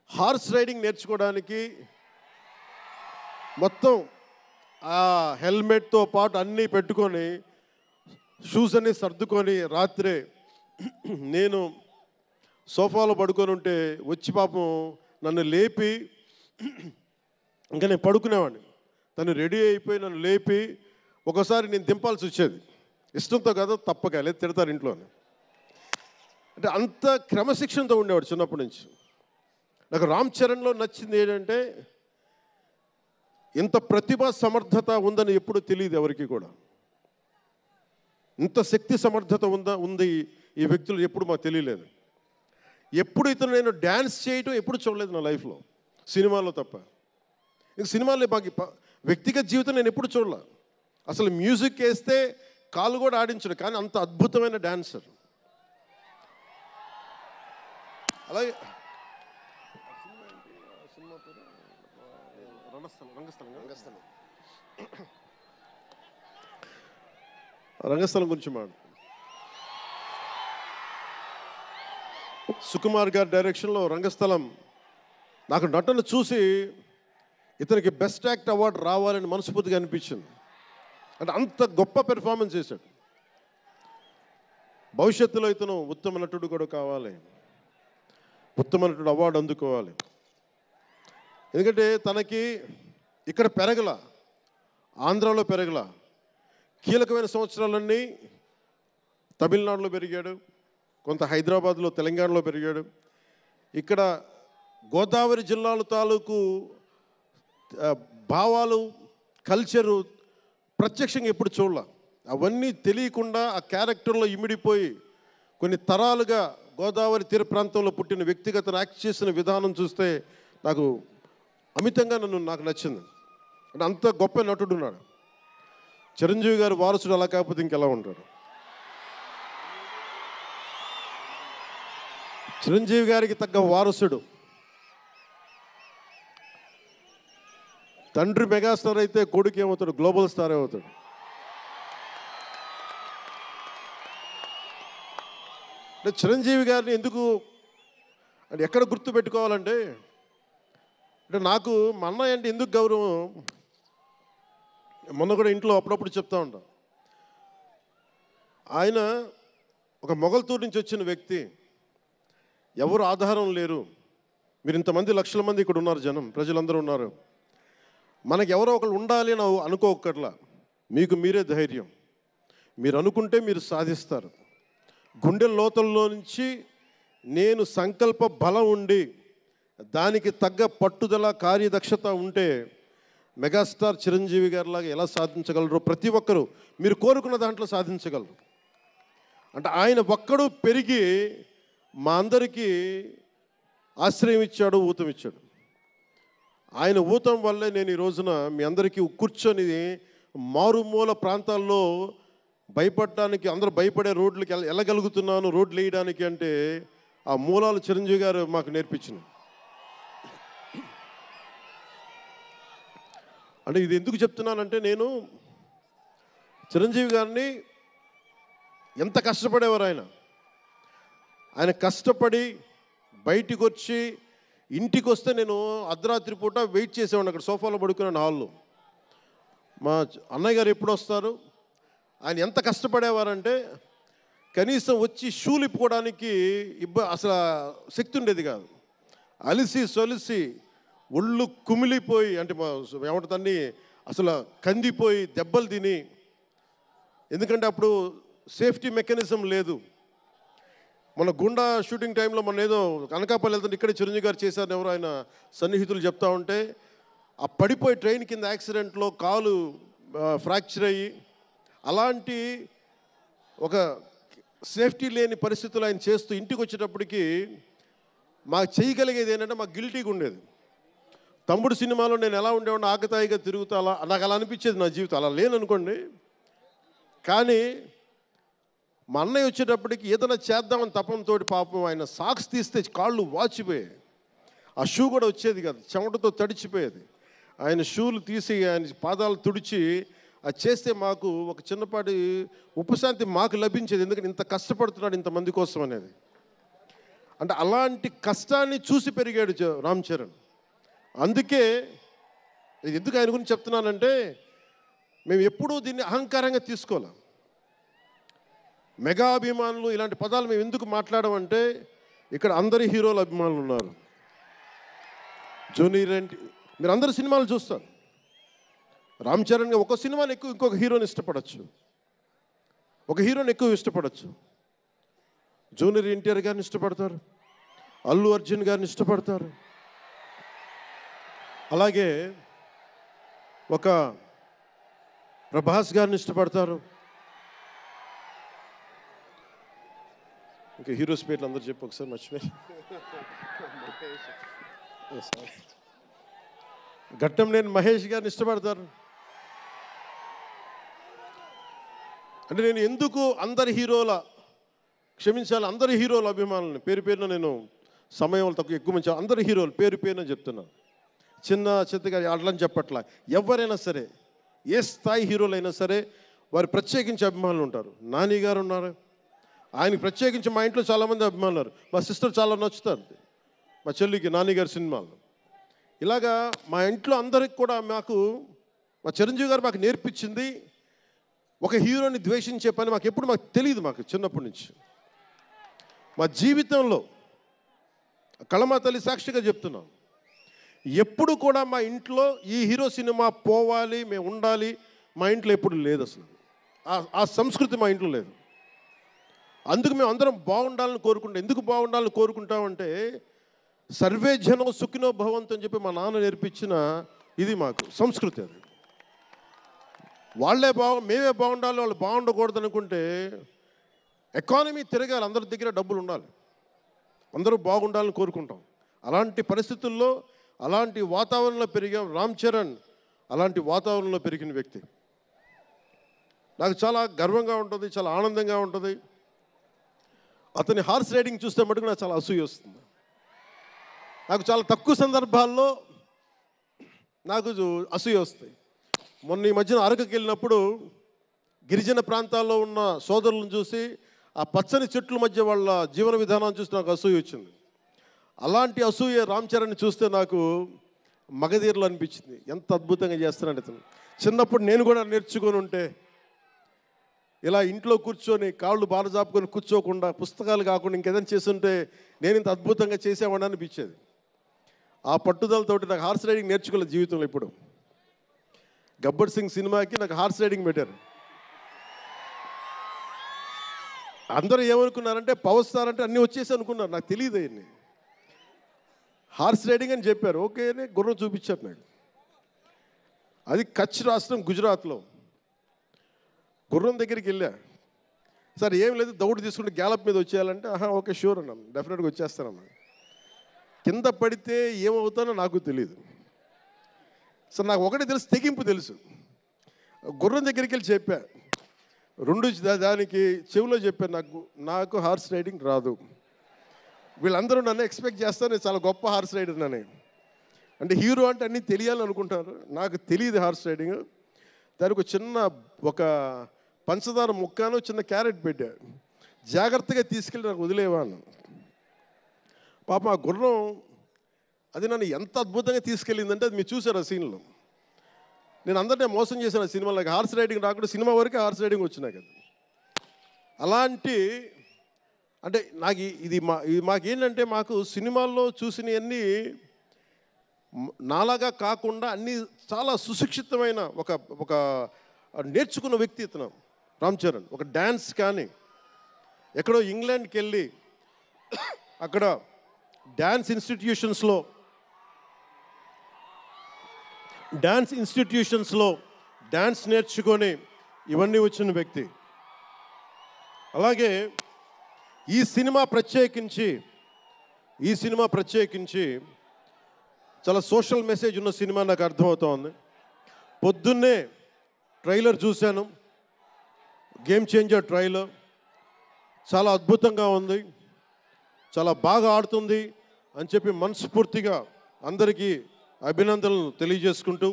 హార్స్ రైడింగ్ నేర్చుకోవడానికి మొత్తం ఆ హెల్మెట్తో పాటు అన్నీ పెట్టుకొని షూస్ అన్నీ సర్దుకొని రాత్రే నేను సోఫాలో పడుకొని ఉంటే వచ్చి పాపం నన్ను లేపి ఇంకా నేను పడుకునేవాడిని. తను రెడీ అయిపోయి నన్ను లేపి ఒకసారి నేను దింపాల్సి వచ్చేది. ఇష్టంతో కదా తప్పక లేదు తిడతారు ఇంట్లోనే. అంటే అంత క్రమశిక్షణతో ఉండేవాడు చిన్నప్పటి నుంచి. నాకు రామ్ చరణ్లో నచ్చింది ఏంటంటే ఇంత ప్రతిభా సమర్థత ఉందని ఎప్పుడు తెలియదు ఎవరికి కూడా. ఇంత శక్తి సమర్థత ఉంది ఈ వ్యక్తులు ఎప్పుడు మాకు తెలియలేదు. ఎప్పుడు ఇతను నేను డ్యాన్స్ చేయటం ఎప్పుడు చూడలేదు నా లైఫ్లో, సినిమాలో తప్ప. ఇంక సినిమాలో మాకు వ్యక్తిగత జీవితం నేను ఎప్పుడు చూడలే. అసలు మ్యూజిక్ వేస్తే కాలు కూడా ఆడించడు, కానీ అంత అద్భుతమైన డాన్సర్. అలాగే రంగస్థలం గురించి మాట. సుకుమార్ గారి డైరెక్షన్లో రంగస్థలం నాకు నటన చూసి ఇతనికి బెస్ట్ యాక్ట్ అవార్డు రావాలని మనస్ఫూర్తిగా అనిపించింది. అంటే అంత గొప్ప పెర్ఫార్మెన్స్ చేశాడు. భవిష్యత్తులో ఇతను ఉత్తమ నటుడు కూడా కావాలి, ఉత్తమ నటుడు అవార్డు అందుకోవాలి. ఎందుకంటే తనకి ఇక్కడ పెరగల, ఆంధ్రాలో పెరగల, కీలకమైన సంవత్సరాలన్నీ తమిళనాడులో పెరిగాడు, కొంత హైదరాబాద్లో తెలంగాణలో పెరిగాడు. ఇక్కడ గోదావరి జిల్లాల తాలూకు భావాలు, కల్చరు ప్రత్యక్షంగా ఎప్పుడు చూడాల. అవన్నీ తెలియకుండా ఆ క్యారెక్టర్లో ఇమిడిపోయి కొన్ని తరాలుగా గోదావరి తీర ప్రాంతంలో పుట్టిన వ్యక్తిగత యాక్ట్ చేసిన విధానం చూస్తే నాకు అమితంగా నాకు నచ్చింది. అంటే అంత గొప్ప నటుడు ఉన్నాడు. చిరంజీవి గారు వారసుడు అలా కాకపోతే ఇంకెలా ఉంటాడు. చిరంజీవి గారికి తగ్గ వారసుడు. తండ్రి మెగాస్టార్ అయితే కొడుకు ఏమవుతాడు, గ్లోబల్ స్టార్ అవుతాడు. అంటే చిరంజీవి గారిని ఎందుకు అంటే ఎక్కడ గుర్తు పెట్టుకోవాలంటే, అంటే నాకు మా అన్నయ్య అంటే ఎందుకు గౌరవం, మొన్న కూడా ఇంట్లో అప్పుడప్పుడు చెప్తా ఉంటాం. ఆయన ఒక మొగల్తూరు నుంచి వచ్చిన వ్యక్తి, ఎవరు ఆధారం లేరు. మీరు ఇంతమంది లక్షల మంది ఇక్కడ ఉన్నారు, జనం ప్రజలందరూ ఉన్నారు. మనకు ఎవరో ఒకరు ఉండాలి అని అనుకోకర్లా, మీకు మీరే ధైర్యం. మీరు అనుకుంటే మీరు సాధిస్తారు. గుండె లోతుల్లో నుంచి నేను సంకల్ప బలం ఉండి దానికి తగ్గ పట్టుదల, కార్యదక్షత ఉంటే మెగాస్టార్ చిరంజీవి గారిలాగా ఎలా సాధించగలరో ప్రతి ఒక్కరూ మీరు కోరుకున్న దాంట్లో సాధించగలరు. అంటే ఆయన ఒక్కడు పెరిగి మా అందరికీ ఆశ్రయం ఇచ్చాడు, ఊతం ఇచ్చాడు. ఆయన ఊతం వల్లే నేను ఈ రోజున మీ అందరికీ కూర్చొని మారుమూల ప్రాంతాల్లో భయపడటానికి, అందరూ భయపడే రోడ్లకి వెళ్ళగలుగుతున్నాను, రోడ్లు వేయడానికి. అంటే ఆ మూలాలు చిరంజీవి గారు మాకు నేర్పించినాయి. అంటే ఇది ఎందుకు చెప్తున్నానంటే, నేను చిరంజీవి గారిని ఎంత కష్టపడేవారు ఆయన కష్టపడి బయటికి వచ్చి ఇంటికి వస్తే నేను అర్ధరాత్రి పూట వెయిట్ చేసేవాడిని అక్కడ సోఫాలో పడుకున్నాను హాల్లో. మా అన్నయ్య గారు ఎప్పుడు వస్తారు, ఆయన ఎంత కష్టపడేవారంటే కనీసం వచ్చి షూలు ఇప్పుకోవడానికి అసలు శక్తి ఉండేది కాదు. అలిసి సొలిసి ఒళ్ళు కుమిలిపోయి, అంటే ఏమంటుందని అసలు కందిపోయి దెబ్బలు తిని, ఎందుకంటే అప్పుడు సేఫ్టీ మెకానిజం లేదు. మన గుండా షూటింగ్ టైంలో మన ఏదో అనకాపల్లి వెళ్తుంటే ఇక్కడే చిరంజీవి గారు చేశారని ఎవరు ఆయన సన్నిహితులు చెప్తా ఉంటే, ఆ పడిపోయి ట్రైన్ కింద యాక్సిడెంట్లో కాలు ఫ్రాక్చర్ అయ్యి, అలాంటి ఒక సేఫ్టీ లేని పరిస్థితులు ఆయన చేస్తూ ఇంటికి వచ్చేటప్పటికి మాకు చేయగలిగేది ఏంటంటే, మాకు గిల్టీగా ఉండేది. తమ్ముడు సినిమాలో నేను ఎలా ఉండేవాడిని, ఆకతాయిగా తిరుగుతా, అలా నాకు అలా అనిపించేది నా జీవితం. అలా లేననుకోండి, కానీ మా అన్నయ్య వచ్చేటప్పటికి ఏదైనా చేద్దామని తపంతో పాపం ఆయన సాక్స్ తీస్తే కాళ్ళు వాచిపోయాయి. ఆ షూ కూడా వచ్చేది కాదు, చెమటతో తడిచిపోయేది. ఆయన షూలు తీసి ఆయన పాదాలు తుడిచి అది చేస్తే మాకు ఒక చిన్నపాటి ఉపశాంతి మాకు లభించేది. ఎందుకంటే ఇంత కష్టపడుతున్నాడు ఇంతమంది కోసం అనేది. అంటే అలాంటి కష్టాన్ని చూసి పెరిగాడు రామ్ చరణ్. అందుకే ఇది ఎందుకు ఆయన గురించి చెప్తున్నానంటే, మేము ఎప్పుడూ దీన్ని అహంకారంగా తీసుకోవాలి. మెగా అభిమానులు ఇలాంటి పదాలు మేము ఎందుకు మాట్లాడమంటే, ఇక్కడ అందరి హీరోల అభిమానులు ఉన్నారు. జూనియర్ ఎన్టీ, మీరు అందరు సినిమాలు చూస్తారు. రామ్ చరణ్ ఒక సినిమాని ఎక్కువ ఇంకొక హీరోని ఇష్టపడచ్చు, ఒక హీరోని ఎక్కువ ఇష్టపడచ్చు. జూనియర్ ఎన్టీఆర్ గారిని ఇష్టపడతారు, అల్లు అర్జున్ గారిని ఇష్టపడతారు, అలాగే ఒక ప్రభాస్ గారిని ఇష్టపడతారు. ఇంకా హీరోస్ పేర్లు అందరూ చెప్పి ఒకసారి మర్చిపోయి. ఘట్టంనేని మహేష్ గారిని ఇష్టపడతారు, అంటే నేను ఎందుకు అందరి హీరోల క్షమించాలి అందరి హీరోల అభిమానులని పేరు పేరున నేను సమయం తక్కువ ఎక్కువ మంచి అందరి హీరోలు పేరు పేరున చెప్తున్నాను. చిన్న చిత్తగా అట్లని చెప్పట్లా. ఎవరైనా సరే ఏ స్థాయి హీరోలైనా సరే వారు ప్రత్యేకించి అభిమానులు ఉంటారు. నాని గారు ఉన్నారు, ఆయనకి ప్రత్యేకించి మా ఇంట్లో చాలామంది అభిమానులు ఉన్నారు. మా సిస్టర్ చాలా నచ్చుతారు మా చెల్లికి నాని గారి సినిమాలు. ఇలాగా మా ఇంట్లో అందరికి కూడా మాకు మా చిరంజీవి గారు మాకు నేర్పించింది ఒక హీరోని ద్వేషించే పని మాకు ఎప్పుడు మాకు తెలియదు. మాకు చిన్నప్పటి నుంచి మా జీవితంలో కళమా తల్లి సాక్షిగా చెప్తున్నాం, ఎప్పుడు కూడా మా ఇంట్లో ఈ హీరో సినిమా పోవాలి మేము ఉండాలి మా ఇంట్లో ఎప్పుడు లేదు. అసలు ఆ సంస్కృతి మా ఇంట్లో లేదు. అందుకు మేము అందరం బాగుండాలని కోరుకుంటాం. ఎందుకు బాగుండాలని కోరుకుంటామంటే సర్వే జనం సుఖినో భవంతు అని చెప్పి మా నాన్న నేర్పించిన ఇది మాకు సంస్కృతి. అది వాళ్ళే మేమే బాగుండాలి వాళ్ళు బాగుండకూడదు అనుకుంటే ఎకానమీ తిరగాలి, అందరి దగ్గర డబ్బులు ఉండాలి, అందరూ బాగుండాలని కోరుకుంటాం. అలాంటి పరిస్థితుల్లో అలాంటి వాతావరణంలో పెరిగాం. రామ్ చరణ్ అలాంటి వాతావరణంలో పెరిగిన వ్యక్తి. నాకు చాలా గర్వంగా ఉంటుంది, చాలా ఆనందంగా ఉంటుంది. అతని హార్స్ రైడింగ్ చూస్తే మటుకు నాకు చాలా అసూయ వస్తుంది. నాకు చాలా తక్కువ సందర్భాల్లో నాకు అసూయ వస్తాయి. మొన్న ఈ మధ్యన అరకుకి వెళ్ళినప్పుడు గిరిజన ప్రాంతాల్లో ఉన్న సోదరులను చూసి ఆ పచ్చని చెట్ల మధ్య వాళ్ళ జీవన విధానాన్ని చూసి నాకు అసూయ వచ్చింది. అలాంటి అసూయ రామ్ చరణ్ని చూస్తే నాకు మగధీరలు అనిపించింది. ఎంత అద్భుతంగా చేస్తున్నాడు ఇతను. చిన్నప్పుడు నేను కూడా నేర్చుకొని ఉంటే ఇలా ఇంట్లో కూర్చొని కాళ్ళు బారజాపుకొని కూర్చోకుండా పుస్తకాలు కాకుండా ఇంకేదైనా చేస్తుంటే నేను ఇంత అద్భుతంగా చేసేవాడిని అనిపించేది. ఆ పట్టుదలతోటి నాకు హార్స్ రైడింగ్ నేర్చుకోలేదు జీవితంలో. ఇప్పుడు గబ్బర్ సింగ్ సినిమాకి నాకు హార్స్ రైడింగ్ పెట్టారు. అందరూ ఏమనుకున్నారంటే పవర్ స్టార్ అంటే అన్నీ వచ్చేసి అనుకున్నారు. నాకు తెలియదు అవన్నీ. హార్స్ రైడింగ్ అని చెప్పారు. ఓకే అని గుర్రం చూపించారు నాకు. అది కచ్ రాష్ట్రం గుజరాత్లో. గుర్రం దగ్గరికి వెళ్ళా. సార్ ఏం లేదు దౌడు తీసుకుంటే గ్యాలప్ మీద వచ్చేయాలంటే ఓకే షూర్ అన్నాను, డెఫినెట్గా వచ్చేస్తానన్నా. కింద పడితే ఏమవుతానో నాకు తెలియదు. సార్ నాకు ఒకటే తెలుసు, తెగింపు తెలుసు. గుర్రం దగ్గరికి వెళ్ళి చెప్పా, దానికి చెవిలో చెప్పాను నాకు హార్స్ రైడింగ్ రాదు. వీళ్ళందరూ నన్ను ఎక్స్పెక్ట్ చేస్తారు నేను చాలా గొప్ప హార్స్ రైడర్ అని. అంటే హీరో అంటే అన్నీ తెలియాలని అనుకుంటారు. నాకు తెలియదు హార్స్ రైడింగ్. దానికి ఒక పంచదార ముక్కను చిన్న క్యారెట్ పెట్టా, జాగ్రత్తగా తీసుకెళ్ళి నాకు వదిలేవాను. పాప ఆ గుర్రం అది నన్ను ఎంత అద్భుతంగా తీసుకెళ్ళిందంటే అది మీరు చూసారు ఆ సీన్లో. నేను అందరినీ మోసం చేశాను ఆ సినిమాలో. నాకు హార్స్ రైడింగ్ రాకుండా సినిమా వరకే హార్స్ రైడింగ్ వచ్చినాయి కదా. అలాంటి అంటే నాకు ఇది మాకేంటంటే మాకు సినిమాల్లో చూసినవన్నీ నాలాగా కాకుండా అన్నీ చాలా సుశిక్షితమైన ఒక నేర్చుకున్న వ్యక్తి ఇతను రామ్ చరణ్. ఒక డ్యాన్స్ కానీ ఎక్కడో ఇంగ్లాండ్కి వెళ్ళి అక్కడ డ్యాన్స్ ఇన్స్టిట్యూషన్స్లో డ్యాన్స్ నేర్చుకొని ఇవన్నీ వచ్చిన వ్యక్తి. అలాగే ఈ సినిమా ప్రత్యేకించి చాలా సోషల్ మెసేజ్ ఉన్న సినిమా నాకు అర్థమవుతోంది. పొద్దున్నే ట్రైలర్ చూశాను, గేమ్ చేంజర్ ట్రైలర్. చాలా అద్భుతంగా ఉంది, చాలా బాగా ఆడుతుంది అని చెప్పి మనస్ఫూర్తిగా అందరికీ అభినందనలు తెలియజేసుకుంటూ,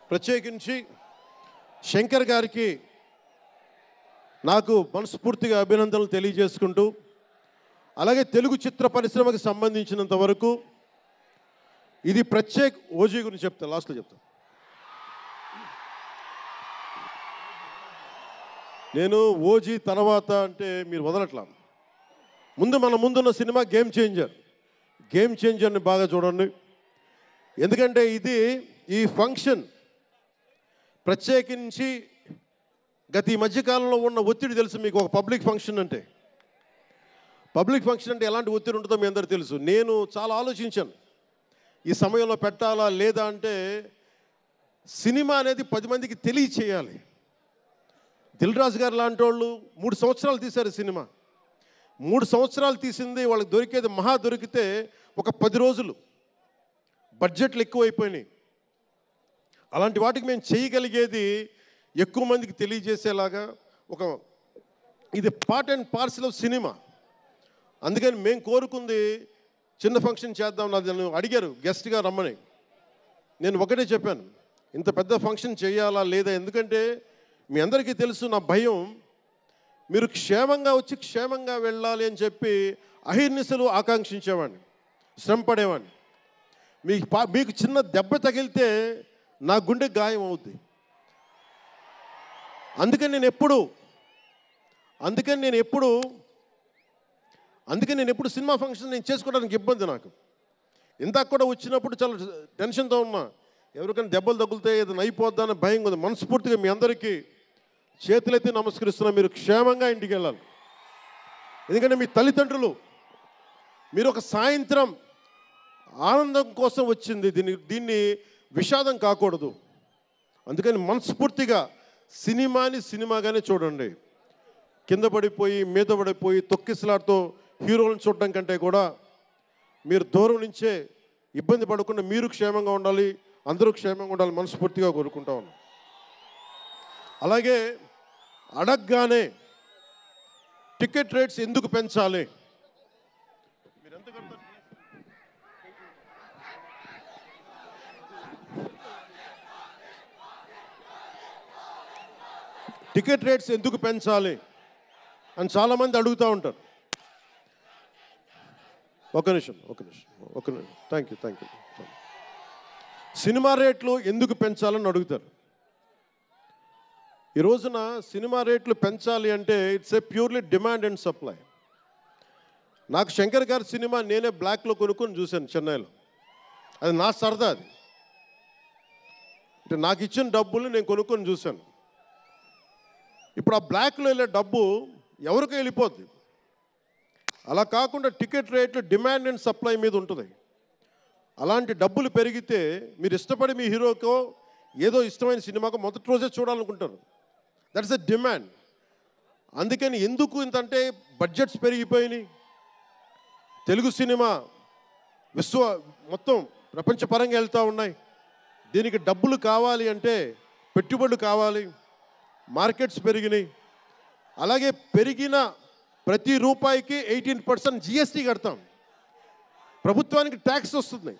ప్రత్యేకించి శంకర్ గారికి నాకు మనస్ఫూర్తిగా అభినందనలు తెలియజేసుకుంటూ, అలాగే తెలుగు చిత్ర పరిశ్రమకు సంబంధించినంత వరకు ఇది ఓజీ గురించి చెప్తాను, లాస్ట్లో చెప్తాను. నేను ఓజీ తర్వాత అంటే మీరు వదలట్లా. మన ముందున్న సినిమా గేమ్ చేంజర్ని బాగా చూడండి. ఎందుకంటే ఈ ఫంక్షన్ ప్రత్యేకించి ఈ మధ్యకాలంలో ఉన్న ఒత్తిడి తెలుసు మీకు. ఒక పబ్లిక్ ఫంక్షన్ అంటే ఎలాంటి ఒత్తిడి ఉంటుందో మీ అందరికీ తెలుసు. నేను చాలా ఆలోచించాను ఈ సమయంలో పెట్టాలా లేదా అంటే. సినిమా అనేది 10 మందికి తెలియచేయాలి. దిల్ రాజు గారు లాంటి వాళ్ళు 3 సంవత్సరాలు తీశారు సినిమా. 3 సంవత్సరాలు తీసింది వాళ్ళకి దొరికేది దొరికితే ఒక 10 రోజులు. బడ్జెట్లు ఎక్కువైపోయినాయి. అలాంటి వాటికి మేము చేయగలిగేది ఎక్కువ మందికి తెలియజేసేలాగా ఒక ఇది part and parcel of cinema. అందుకని మేము కోరుకుంది చిన్న ఫంక్షన్ చేద్దాం. నన్ను అడిగారు గెస్ట్గా రమ్మని. నేను ఒకటే చెప్పాను, ఇంత పెద్ద ఫంక్షన్ చేయాలా లేదా, ఎందుకంటే మీ అందరికీ తెలుసు నా భయం, మీరు క్షేమంగా వచ్చి క్షేమంగా వెళ్ళాలి అని చెప్పి అహిర్నిశలు ఆకాంక్షించేవాడిని, శ్రమ పడేవాడిని. మీకు చిన్న దెబ్బ తగిలితే నా గుండె గాయం అవుద్ది. అందుకని నేను ఎప్పుడు సినిమా ఫంక్షన్ నేను చేసుకోవడానికి ఇబ్బంది నాకు. ఇందాక కూడా వచ్చినప్పుడు చాలా టెన్షన్తో ఉన్నా, ఎవరికైనా దెబ్బలు తగులుతాయి ఏదైనా అయిపోద్దా అని భయం ఉంది. మనస్ఫూర్తిగా మీ అందరికీ చేతులైతే నమస్కరిస్తున్నా, మీరు క్షేమంగా ఇంటికి వెళ్ళాలి. ఎందుకంటే మీ తల్లిదండ్రులు మీరు ఒక సాయంత్రం ఆనందం కోసం వచ్చింది, దీన్ని విషాదం కాకూడదు. అందుకని మనస్ఫూర్తిగా సినిమాని సినిమాగానే చూడండి. కింద పడిపోయి మీద పడిపోయి తొక్కిసలాడుతూ హీరోలను చూడడం కంటే కూడా మీరు దూరం నుంచే ఇబ్బంది పడకుండా మీరు క్షేమంగా ఉండాలి, అందరూ క్షేమంగా ఉండాలి మనస్ఫూర్తిగా కోరుకుంటా ఉన్నాం. అలాగే అడగగానే టికెట్ రేట్స్ ఎందుకు పెంచాలి, మీరు ఎంత కడతారు? టికెట్ రేట్స్ ఎందుకు పెంచాలి అని చాలామంది అడుగుతూ ఉంటారు. ఒక నిమిషం థ్యాంక్ యూ. సినిమా రేట్లు ఎందుకు పెంచాలని అడుగుతారు. ఈ రోజున సినిమా రేట్లు పెంచాలి అంటే it's a purely demand and supply. నాకు శంకర్ గారి సినిమా నేనే బ్లాక్లో కొనుక్కొని చూశాను చెన్నైలో. అది నా సరదా. అది అంటే నాకు ఇచ్చిన డబ్బులు నేను కొనుక్కొని చూశాను. ఇప్పుడు ఆ బ్లాక్లో వెళ్ళే డబ్బు ఎవరికో వెళ్ళిపోద్ది. అలా కాకుండా టికెట్ రేట్లు డిమాండ్ అండ్ సప్లై మీద ఉంటుంది. అలాంటి డబ్బులు పెరిగితే మీరు ఇష్టపడి మీ హీరోకో ఏదో ఇష్టమైన సినిమాకో మొదటి రోజే చూడాలనుకుంటారు. That's a demand. అందుకని ఎందుకు ఇంతంటే బడ్జెట్స్ పెరిగిపోయినాయి. తెలుగు సినిమా మొత్తం ప్రపంచపరంగా వెళ్తూ ఉన్నాయి. దీనికి డబ్బులు కావాలి అంటే పెట్టుబడులు కావాలి, మార్కెట్స్ పెరిగినాయి. అలాగే పెరిగిన ప్రతి రూపాయికి 18% జిఎస్టీ కడతాం. ప్రభుత్వానికి ట్యాక్స్ వస్తుంది.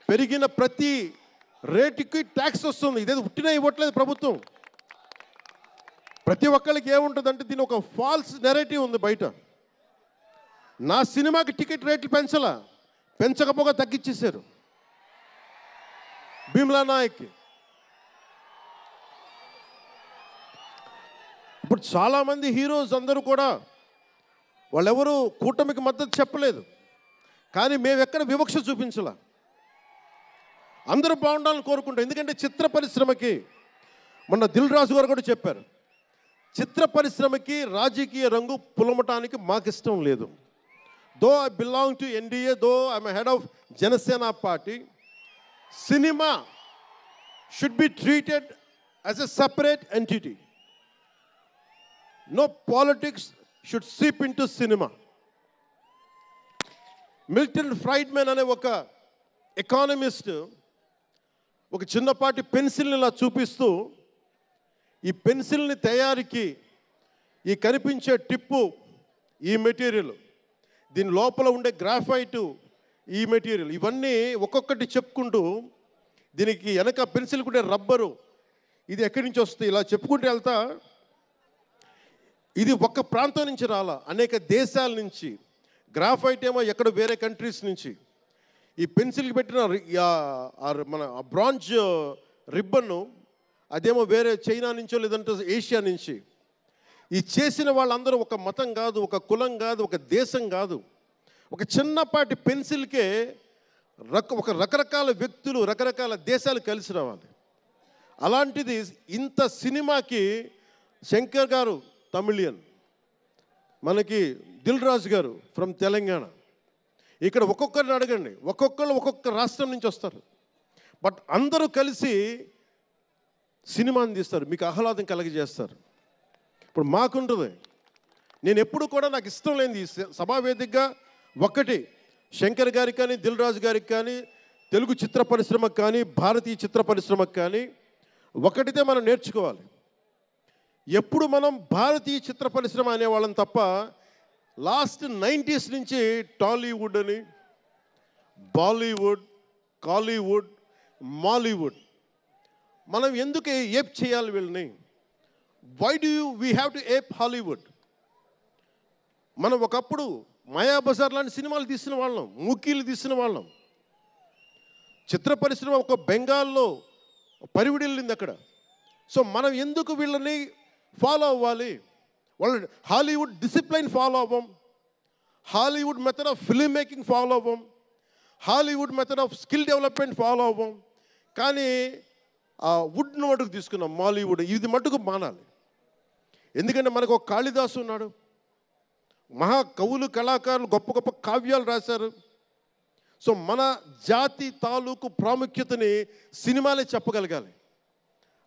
పెరిగిన ప్రతి రేటుకి ట్యాక్స్ వస్తుంది. ఇదేదో ఉట్టినా ఇవ్వట్లేదు ప్రభుత్వం. ప్రతి ఒక్కరికి ఏముంటుందంటే దీని ఒక ఫాల్స్ నెరేటివ్ ఉంది బయట. నా సినిమాకి టికెట్ రేట్లు పెంచకపోగా తగ్గించేశారు. భీమ్లా నాయక్కి ఇప్పుడు చాలామంది హీరోస్ అందరూ కూడా వాళ్ళెవరూ కూటమికి మద్దతు చెప్పలేదు. కానీ మేము ఎక్కడ వివక్ష చూపించాల, అందరూ బాగుండాలని కోరుకుంటాం. ఎందుకంటే చిత్ర పరిశ్రమకి మొన్న దిల్ రాజు గారు కూడా చెప్పారు, చిత్ర పరిశ్రమకి రాజకీయ రంగు పులమటానికి మాకు ఇష్టం లేదు. Though I belong to NDA, though I'm head of Janasena party, cinema should be treated as a separate entity. No politics should seep into cinema. Milton Friedman అనే ఒక ఎకానమిస్ట్ ఒక చిన్నపాటి పెన్సిల్ని ఇలా చూపిస్తూ, ఈ పెన్సిల్ని తయారీకి ఈ కనిపించే టిప్పు ఈ మెటీరియల్, దీని లోపల ఉండే గ్రాఫైటు ఈ మెటీరియల్, ఇవన్నీ ఒక్కొక్కటి చెప్పుకుంటూ దీనికి వెనక పెన్సిల్ ఉండే రబ్బరు ఇది ఎక్కడి నుంచి వస్తుంది ఇలా చెప్పుకుంటూ వెళ్తా, ఇది ఒక్క ప్రాంతం నుంచి రాలా, అనేక దేశాల నుంచి. గ్రాఫైట్ ఏమో ఎక్కడ వేరే కంట్రీస్ నుంచి. ఈ పెన్సిల్కి పెట్టిన మన బ్రాంజ్ రిబ్బన్ను అదేమో వేరే చైనా నుంచో లేదంటే ఏషియా నుంచి. ఈ చేసిన వాళ్ళందరూ ఒక మతం కాదు, ఒక కులం కాదు, ఒక దేశం కాదు. ఒక చిన్నపాటి పెన్సిల్కే ఒక రకరకాల వ్యక్తులు, రకరకాల దేశాలు కలిసి రావాలి. అలాంటిది ఇంత సినిమాకి శంకర్ గారు తమిళియన్, మనకి దిల్ రాజు గారు ఫ్రమ్ తెలంగాణ. ఇక్కడ ఒక్కొక్కరిని అడగండి, ఒక్కొక్కరు ఒక్కొక్క రాష్ట్రం నుంచి వస్తారు. బట్ అందరూ కలిసి సినిమాని తీస్తారు, మీకు ఆహ్లాదం కలిగజేస్తారు. ఇప్పుడు మాకుంటుంది, నేను ఎప్పుడు కూడా నాకు ఇష్టం లేనిది సభావేదికగా ఒకటి శంకర్ గారికి కానీ దిల్ రాజు గారికి కానీ తెలుగు చిత్ర పరిశ్రమకు కానీ భారతీయ చిత్ర పరిశ్రమకు కానీ ఒకటితే మనం నేర్చుకోవాలి. ఎప్పుడు మనం భారతీయ చిత్ర పరిశ్రమ అనేవాళ్ళం తప్ప లాస్ట్ 90s నుంచి టాలీవుడ్ అని, బాలీవుడ్, కాలీవుడ్, మాలీవుడ్ మనం ఎందుకు ఏప్ చేయాలి వీళ్ళని? Why do we have to ape Hollywood? మనం ఒకప్పుడు మాయాబజార్ లాంటి సినిమాలు తీసిన వాళ్ళం, మూకీలు తీసిన వాళ్ళం. చిత్ర పరిశ్రమ ఒక బెంగాల్లో పరివిడిల్లింది అక్కడ. సో మనం ఎందుకు వీళ్ళని ఫాలో అవ్వాలి? వాళ్ళు హాలీవుడ్ డిసిప్లైన్ ఫాలో అవ్వం, Hollywood method of film making follow అవ్వం, Hollywood method of skill development follow అవ్వం. కానీ ఆ వుడ్ను మటుకు తీసుకున్నాం, మాలీవుడ్. ఇది మటుకు మానాలి. ఎందుకంటే మనకు ఒక కాళిదాసు ఉన్నాడు, మహా కవులు, కళాకారులు గొప్ప గొప్ప కావ్యాలు రాశారు. సో మన జాతి తాలూకు ప్రాముఖ్యతని సినిమాలే చెప్పగలగాలి.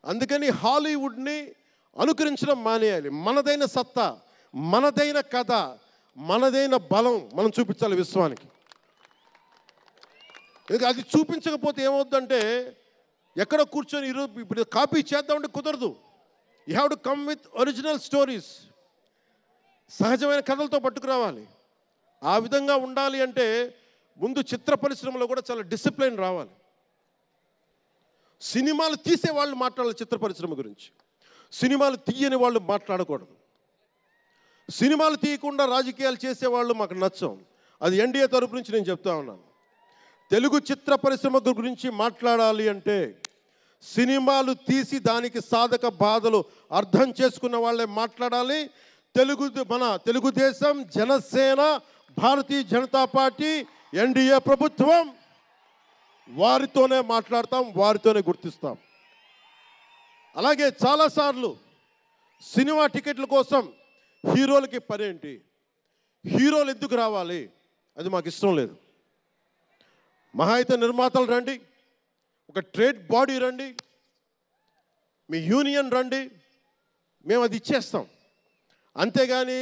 అందుకని హాలీవుడ్ని అనుకరించడం మానేయాలి. మనదైన సత్తా, మనదైన కథ, మనదైన బలం మనం చూపించాలి విశ్వానికి. అది చూపించకపోతే ఏమవుద్దంటే ఎక్కడ కూర్చొని ఇప్పుడు కాపీ చేద్దామంటే కుదరదు. You have to come with original stories. సహజమైన కథలతో పట్టుకురావాలి. ఆ విధంగా ఉండాలి అంటే ముందు చిత్ర పరిశ్రమలో కూడా చాలా డిసిప్లిన్ రావాలి. సినిమాలు తీసే వాళ్ళు మాట్లాడాలి చిత్ర పరిశ్రమ గురించి, సినిమాలు తీయని వాళ్ళు మాట్లాడకూడదు. సినిమాలు తీయకుండా రాజకీయాలు చేసేవాళ్ళు మాకు నచ్చం. అది ఎన్డీఏ తరపు నుంచి నేను చెప్తా ఉన్నాను. తెలుగు చిత్ర పరిశ్రమ గురించి మాట్లాడాలి అంటే సినిమాలు తీసి దానికి సాధక బాధలు అర్థం చేసుకున్న వాళ్ళే మాట్లాడాలి. మన తెలుగుదేశం, జనసేన, భారతీయ జనతా పార్టీ, ఎన్డీఏ ప్రభుత్వం వారితోనే మాట్లాడతాం, వారితోనే గుర్తిస్తాం. అలాగే చాలాసార్లు సినిమా టికెట్ల కోసం హీరోలకి పనేంటి, హీరోలు ఎందుకు రావాలి, అది మాకు ఇష్టం లేదు. మహా అయితే నిర్మాతలు రండి, ఒక ట్రేడ్ బాడీ రండి, మీ యూనియన్ రండి, మేము అది ఇచ్చేస్తాం. అంతేగాని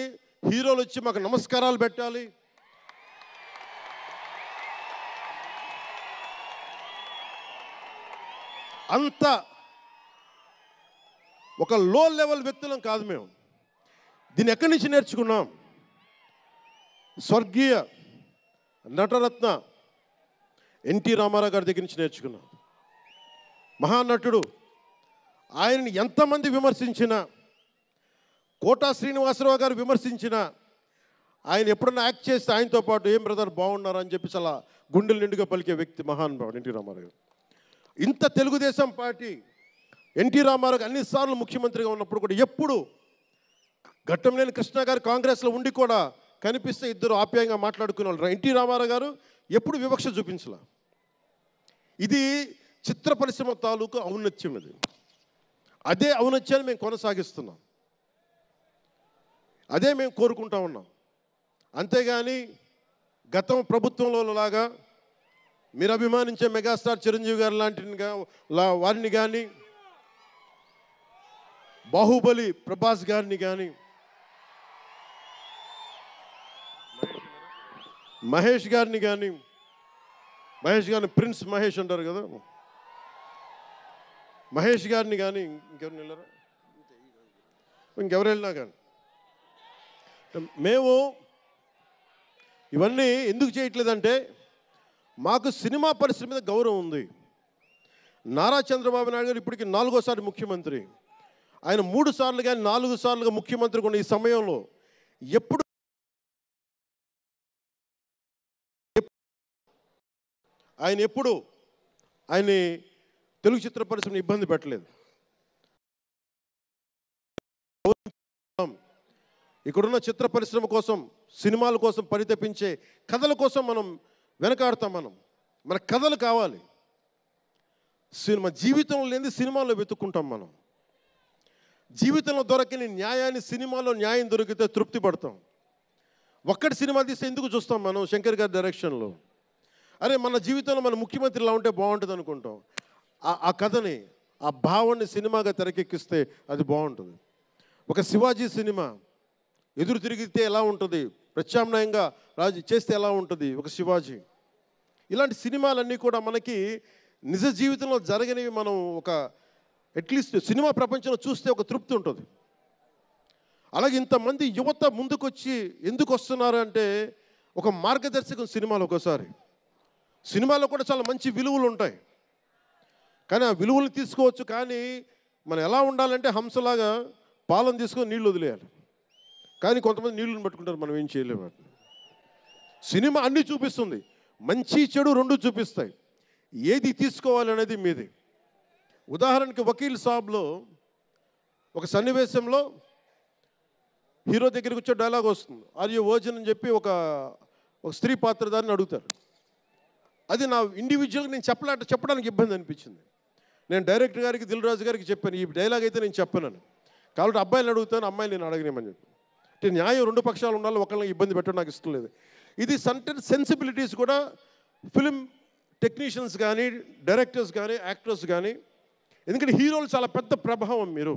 హీరోలు వచ్చి మాకు నమస్కారాలు పెట్టాలి, అంత ఒక లో లెవెల్ వ్యక్తులం కాదు మేము. దీన్ని ఎక్కడి నుంచి నేర్చుకున్నాం? స్వర్గీయ నటరత్న ఎన్టీ రామారావు గారి దగ్గర నుంచి నేర్చుకున్నాం. మహానటుడు. ఆయనని ఎంతమంది విమర్శించినా, కోటా శ్రీనివాసరావు గారు విమర్శించినా, ఆయన ఎప్పుడన్నా యాక్ట్ చేస్తే ఆయనతో పాటు ఏం బ్రదర్ బాగున్నారు అని చెప్పి చాలా గుండెలు నిండుగా పలికే వ్యక్తి మహానుభావుడు ఎన్టీ రామారావు గారు. ఇంత తెలుగుదేశం పార్టీ ఎన్టీ రామారావు అన్నిసార్లు ముఖ్యమంత్రిగా ఉన్నప్పుడు కూడా ఎప్పుడు ఘట్టంనేని కృష్ణ గారు కాంగ్రెస్లో ఉండి కూడా కనిపిస్తే ఇద్దరు ఆప్యాయంగా మాట్లాడుకునే వాళ్ళు. ఎన్టీ రామారావు గారు ఎప్పుడు వివక్ష చూపించలే. ఇది చిత్ర పరిశ్రమ తాలూకు ఔన్నత్యం. ఇది అదే ఔన్నత్యాన్ని మేము కొనసాగిస్తున్నాం, అదే మేము కోరుకుంటా ఉన్నాం. అంతేగాని గతం ప్రభుత్వంలో లాగా మీరు అభిమానించే మెగాస్టార్ చిరంజీవి గారు లాంటి వారిని కానీ, బాహుబలి ప్రభాస్ గారిని కానీ, మహేష్ గారిని ప్రిన్స్ మహేష్ అంటారు కదా, మహేష్ గారిని కానీ, ఇంకెవరిని వెళ్ళారా, ఇంకెవరు వెళ్ళినా కానీ మేము ఇవన్నీ ఎందుకు చేయట్లేదంటే మాకు సినిమా పరిశ్రమ మీద గౌరవం ఉంది. నారా చంద్రబాబు నాయుడు గారు ఇప్పటికి 4వ ముఖ్యమంత్రి. ఆయన 3 సార్లు కానీ 4 సార్లుగా ముఖ్యమంత్రి ఉన్న ఈ సమయంలో ఎప్పుడు ఆయన తెలుగు చిత్ర పరిశ్రమను ఇబ్బంది పెట్టలేదు. ఇక్కడున్న చిత్ర పరిశ్రమ కోసం, సినిమాల కోసం పరితపించే కథల కోసం మనం వెనకాడతాం. మన కథలు కావాలి. సినిమా జీవితంలో లేని సినిమాలో వెతుక్కుంటాం. మనం జీవితంలో దొరకని న్యాయాన్ని సినిమాలో న్యాయం దొరికితే తృప్తి పడతాం. ఒక్కటి సినిమా తీస్తే ఎందుకు చూస్తాం మనం? శంకర్ గారి డైరెక్షన్లో అరే మన జీవితంలో మన ముఖ్యమంత్రి ఇలా ఉంటే బాగుంటుంది అనుకుంటాం. ఆ కథని, ఆ భావాన్ని సినిమాగా తెరకెక్కిస్తే అది బాగుంటుంది. ఒక శివాజీ సినిమా ఎదురు తిరిగితే ఎలా ఉంటుంది, ప్రత్యామ్నాయంగా రాజు చేస్తే ఎలా ఉంటుంది ఒక శివాజీ. ఇలాంటి సినిమాలన్నీ కూడా మనకి నిజ జీవితంలో జరగనివి మనం ఒక అట్లీస్ట్ సినిమా ప్రపంచంలో చూస్తే ఒక తృప్తి ఉంటుంది. అలాగే ఇంతమంది యువత ముందుకొచ్చి ఎందుకు వస్తున్నారు అంటే ఒక మార్గదర్శకం సినిమాలు. ఒకసారి సినిమాలో కూడా చాలా మంచి విలువలు ఉంటాయి, కానీ ఆ విలువలు తీసుకోవచ్చు. కానీ మనం ఎలా ఉండాలంటే హంసలాగా పాలను తీసుకొని నీళ్ళు వదిలేయాలి. కానీ కొంతమంది నీళ్ళని పట్టుకుంటారు, మనం ఏం చేయలేము. సినిమా అన్నీ చూపిస్తుంది, మంచి చెడు రెండు చూపిస్తాయి. ఏది తీసుకోవాలి అనేది మీది. ఉదాహరణకి వకీల్ సాబ్లో ఒక సన్నివేశంలో హీరో దగ్గరికి వచ్చే డైలాగ్ వస్తుంది, ఆర్ యు వర్జిన్ అని చెప్పి ఒక స్త్రీ పాత్రధారిని అడుగుతారు. అది నా ఇండివిజువల్గా నేను చెప్పడానికి ఇబ్బంది అనిపించింది. నేను డైరెక్టర్ గారికి, దిల్ రాజు గారికి చెప్పాను, ఈ డైలాగ్ అయితే నేను చెప్పాను. కాబట్టి అబ్బాయిని అడుగుతాను, అమ్మాయిని నేను అడగనేమని చెప్పి. అంటే న్యాయం రెండు పక్షాలు ఉండాలి, ఒకళ్ళని ఇబ్బంది పెట్టడం నాకు ఇష్టం లేదు. ఇది సెన్సిబిలిటీస్ కూడా ఫిలిం టెక్నీషియన్స్ కానీ, డైరెక్టర్స్ కానీ, యాక్టర్స్ కానీ, ఎందుకంటే హీరోలు చాలా పెద్ద ప్రభావం, మీరు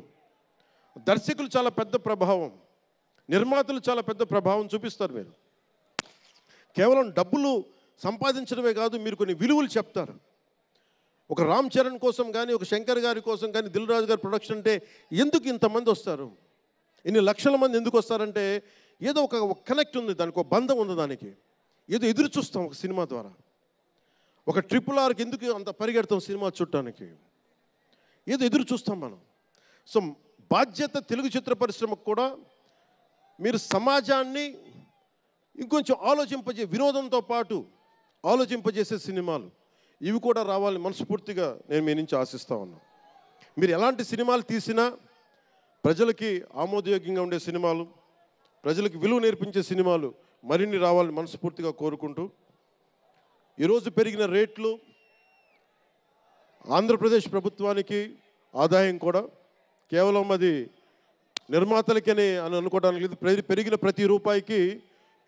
దర్శకులు చాలా పెద్ద ప్రభావం, నిర్మాతలు చాలా పెద్ద ప్రభావం చూపిస్తారు. మీరు కేవలం డబ్బులు సంపాదించడమే కాదు, మీరు కొన్ని విలువలు చెప్తారు. ఒక రామ్ చరణ్ కోసం కానీ, ఒక శంకర్ గారి కోసం కానీ, దిల్ రాజు గారి ప్రొడక్షన్ అంటే ఎందుకు ఇంతమంది వస్తారు, ఇన్ని లక్షల మంది ఎందుకు వస్తారంటే ఏదో ఒక కనెక్ట్ ఉంది, దానికి ఒక బంధం ఉంది, దానికి ఏదో ఎదురు చూస్తాం ఒక సినిమా ద్వారా. ఒక RRRకి ఎందుకు అంత పరిగెడతాం సినిమా చూడటానికి, ఏదో ఎదురు చూస్తాం మనం. సో బాధ్యత తెలుగు చిత్ర పరిశ్రమకు కూడా మీరు సమాజాన్ని ఇంకొంచెం వినోదంతో పాటు ఆలోచింపజేసే సినిమాలు ఇవి కూడా రావాలని మనస్ఫూర్తిగా నేను మీ నుంచి ఆశిస్తా ఉన్నాను. మీరు ఎలాంటి సినిమాలు తీసినా ప్రజలకి ఆమోదయోగ్యంగా ఉండే సినిమాలు, ప్రజలకు విలువ నేర్పించే సినిమాలు మరిన్ని రావాలని మనస్ఫూర్తిగా కోరుకుంటూ, ఈరోజు పెరిగిన రేట్లు ఆంధ్రప్రదేశ్ ప్రభుత్వానికి ఆదాయం కూడా కేవలం అది నిర్మాతలకని అనుకోవడానికి లేదు. పెరిగిన ప్రతి రూపాయికి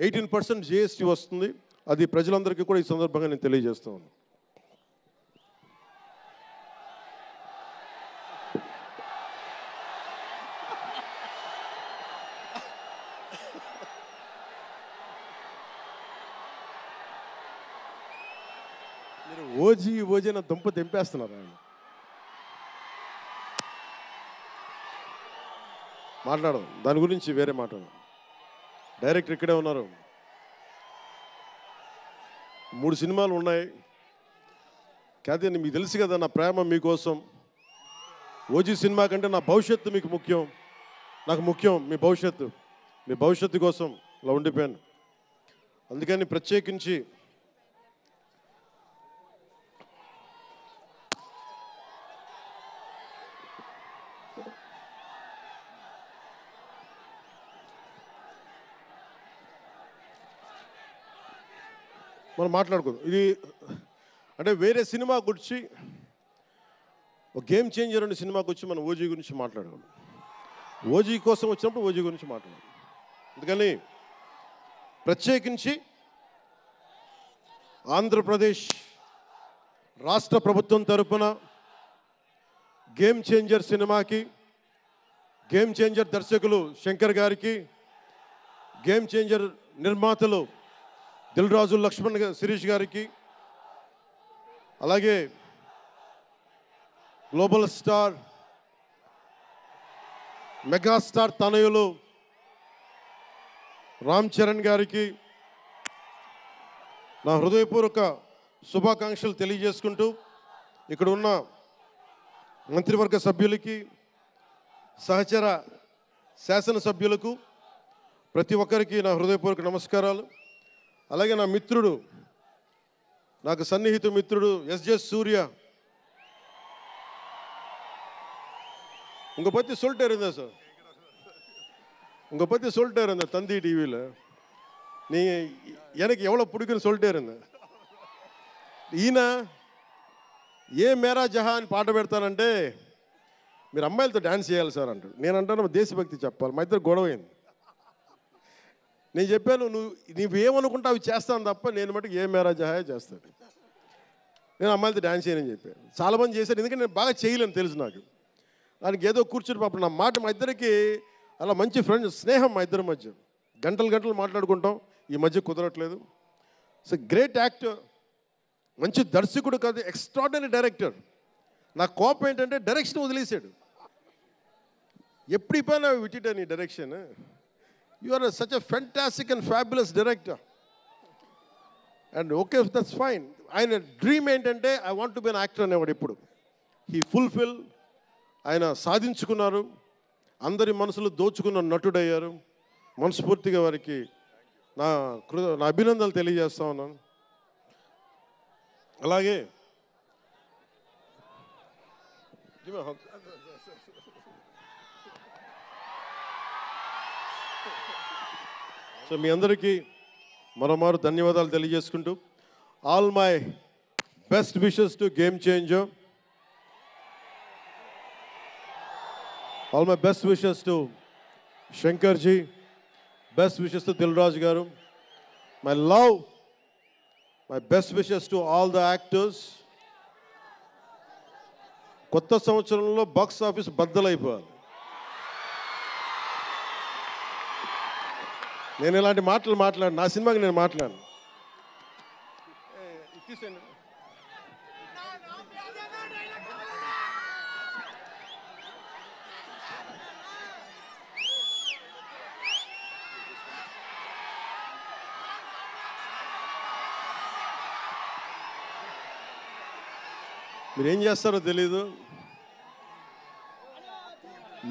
18% GST వస్తుంది. అది ప్రజలందరికీ కూడా ఈ సందర్భంగా నేను తెలియజేస్తా ఉన్నాను. మీరు ఓజీ అన్న దుంప తెంపేస్తున్నారు. ఆయన మాట్లాడదాం, దాని గురించి వేరే మాట్లాడదాం. డైరెక్టర్ ఇక్కడే ఉన్నారు, 3 సినిమాలు ఉన్నాయి. కాదు, మీకు తెలుసు కదా నా ప్రేమ మీకోసం. ఓజీ సినిమా కంటే నా భవిష్యత్తు మీకు ముఖ్యం, నాకు ముఖ్యం మీ భవిష్యత్తు కోసం ఇలా ఉండిపోయాను. అందుకని ప్రత్యేకించి మనం మాట్లాడుకుందాం. ఇది అంటే వేరే సినిమా గురించి, ఒక గేమ్ చేంజర్ అనే సినిమాకి వచ్చి మనం ఓజీ గురించి మాట్లాడుకోండి. ఓజీ కోసం వచ్చినప్పుడు ఓజీ గురించి మాట్లాడాలి. అందుకని ప్రత్యేకించి ఆంధ్రప్రదేశ్ రాష్ట్ర ప్రభుత్వం తరపున గేమ్ చేంజర్ సినిమాకి, గేమ్ చేంజర్ దర్శకులు శంకర్ గారికి, గేమ్ చేంజర్ నిర్మాతలు దిల్ రాజు, లక్ష్మణ్, శిరీష్ గారికి, అలాగే గ్లోబల్ స్టార్, మెగాస్టార్ తనయులు రామ్ చరణ్ గారికి నా హృదయపూర్వక శుభాకాంక్షలు తెలియజేసుకుంటూ, ఇక్కడ ఉన్న మంత్రివర్గ సభ్యులకి, సహచర శాసనసభ్యులకు ప్రతి ఒక్కరికి నా హృదయపూర్వక నమస్కారాలు. అలాగే నా మిత్రుడు, నాకు సన్నిహిత మిత్రుడు SJ సూర్య, உங்க பற்றி சொல்லிட்டே இருந்தேன் சார், உங்க பற்றி சொல்லிட்டே இருந்தேன் தந்தி டிவியில். நீங்கள் எனக்கு எவ்வளோ பிடிக்குன்னு சொல்லிட்டே இருந்தேன். ఈయన ఏ మేరా జహాన్ పాట పెడతానంటే మీరు అమ్మాయిలతో డ్యాన్స్ చేయాలి సార్ అంటాడు. నేను అంటాను దేశభక్తి చెప్పాలి. మా ఇద్దరు గొడవ అయింది. నేను చెప్పాను, నువ్వేమనుకుంటా అవి చేస్తాను తప్ప నేను మటుకు ఏ మేరా జహాయే చేస్తాను, నేను అమ్మాయిలతో డ్యాన్స్ చేయనని చెప్పాను. చాలామంది చేశారు, ఎందుకంటే నేను బాగా చేయలేను తెలుసు నాకు. దానికి ఏదో కూర్చుని పాపం నా మాట, మా ఇద్దరికి అలా మంచి ఫ్రెండ్స్, స్నేహం మా ఇద్దరి మధ్య, గంటలు మాట్లాడుకుంటాం. ఈ మధ్య కుదరట్లేదు. సో గ్రేట్ యాక్టర్, మంచి దర్శకుడు కాదు, ఎక్స్ట్రాడినరీ డైరెక్టర్. నా కోపం ఏంటంటే డైరెక్షన్ వదిలేశాడు. ఎప్పుడు పైన విట్ నీ direction. You are such a fantastic and fabulous director. And okay, that's fine. ఆయన డ్రీమ్ ఏంటంటే I want to be an actor అనేవాడు. ఇప్పుడు హీ ఫుల్ఫిల్, ఆయన సాధించుకున్నారు, అందరి మనసులు దోచుకున్న నటుడయ్యారు. మనస్ఫూర్తిగా వారికి నా అభినందనలు తెలియజేస్తా ఉన్నాను. అలాగే సో మీ అందరికీ మరోమారు ధన్యవాదాలు తెలియజేసుకుంటూ, all my best wishes to game changer. All my best wishes to Shankarji, best wishes to Dil Raju గారు. My love, my best wishes to all the actors. కొత్త సంవత్సరంలో బాక్స్ ఆఫీస్ బద్దలైపోవాలి. నేను ఇలాంటి మాటలు మాట్లాడు, నా సినిమాకి నేను మాట్లాడు. మీరేం చేస్తారో తెలీదు.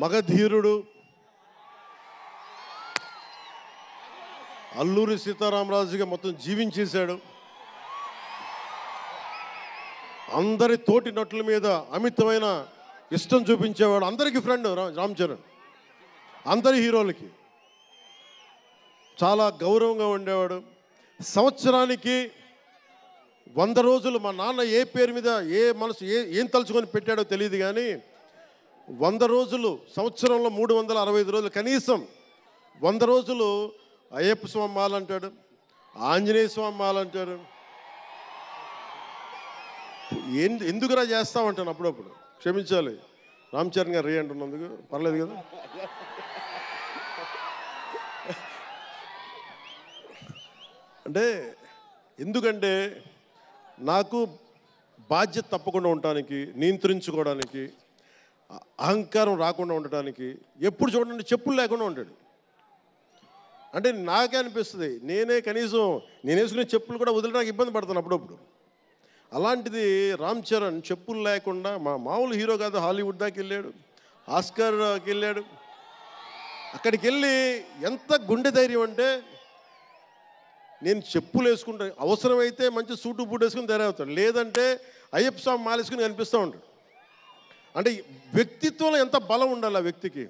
మగధీరుడు అల్లూరి సీతారామరాజుగా మొత్తం జీవించేశాడు. అందరి తోటి నటుల మీద అమితమైన ఇష్టం చూపించేవాడు. అందరికీ ఫ్రెండ్ రామ్ చరణ్. అందరి హీరోలకి చాలా గౌరవంగా ఉండేవాడు. సంవత్సరానికి 100 రోజులు మా నాన్న ఏ పేరు మీద ఏం తలుచుకొని పెట్టాడో తెలియదు, కానీ 100 రోజులు, సంవత్సరంలో 365 రోజులు, కనీసం 100 రోజులు అయ్యప్ప స్వామి మాలంటాడు, ఆంజనేయ స్వామి మాలంటాడు. ఎందుకురా చేస్తామంటాను అప్పుడప్పుడు. క్షమించాలి రామ్ చరణ్ గారు రే అంటున్నందుకు, పర్లేదు కదా. అంటే ఎందుకంటే నాకు బాధ్యత తప్పకుండా ఉండటానికి, నియంత్రించుకోవడానికి, అహంకారం రాకుండా ఉండటానికి, ఎప్పుడు చూడండి చెప్పులు లేకుండా ఉంటాడు. అంటే నాకే అనిపిస్తుంది, నేనే కనీసం నేను వేసుకునే చెప్పులు కూడా వదిలేడానికి ఇబ్బంది పడతాను అప్పుడప్పుడు. అలాంటిది రామ్ చరణ్ చెప్పులు లేకుండా, మామూలు హీరో కాదు, హాలీవుడ్ దాకా వెళ్ళాడు, ఆస్కార్కి వెళ్ళాడు. అక్కడికి వెళ్ళి ఎంత గుండె ధైర్యం అంటే, నేను చెప్పులు వేసుకుంటా, అవసరమైతే మంచి సూటు బూట్ వేసుకుని తయారవుతాడు, లేదంటే అయ్యప్ప స్వామి మాలేసుకుని కనిపిస్తూ ఉంటాడు. అంటే వ్యక్తిత్వంలో ఎంత బలం ఉండాలి ఆ వ్యక్తికి.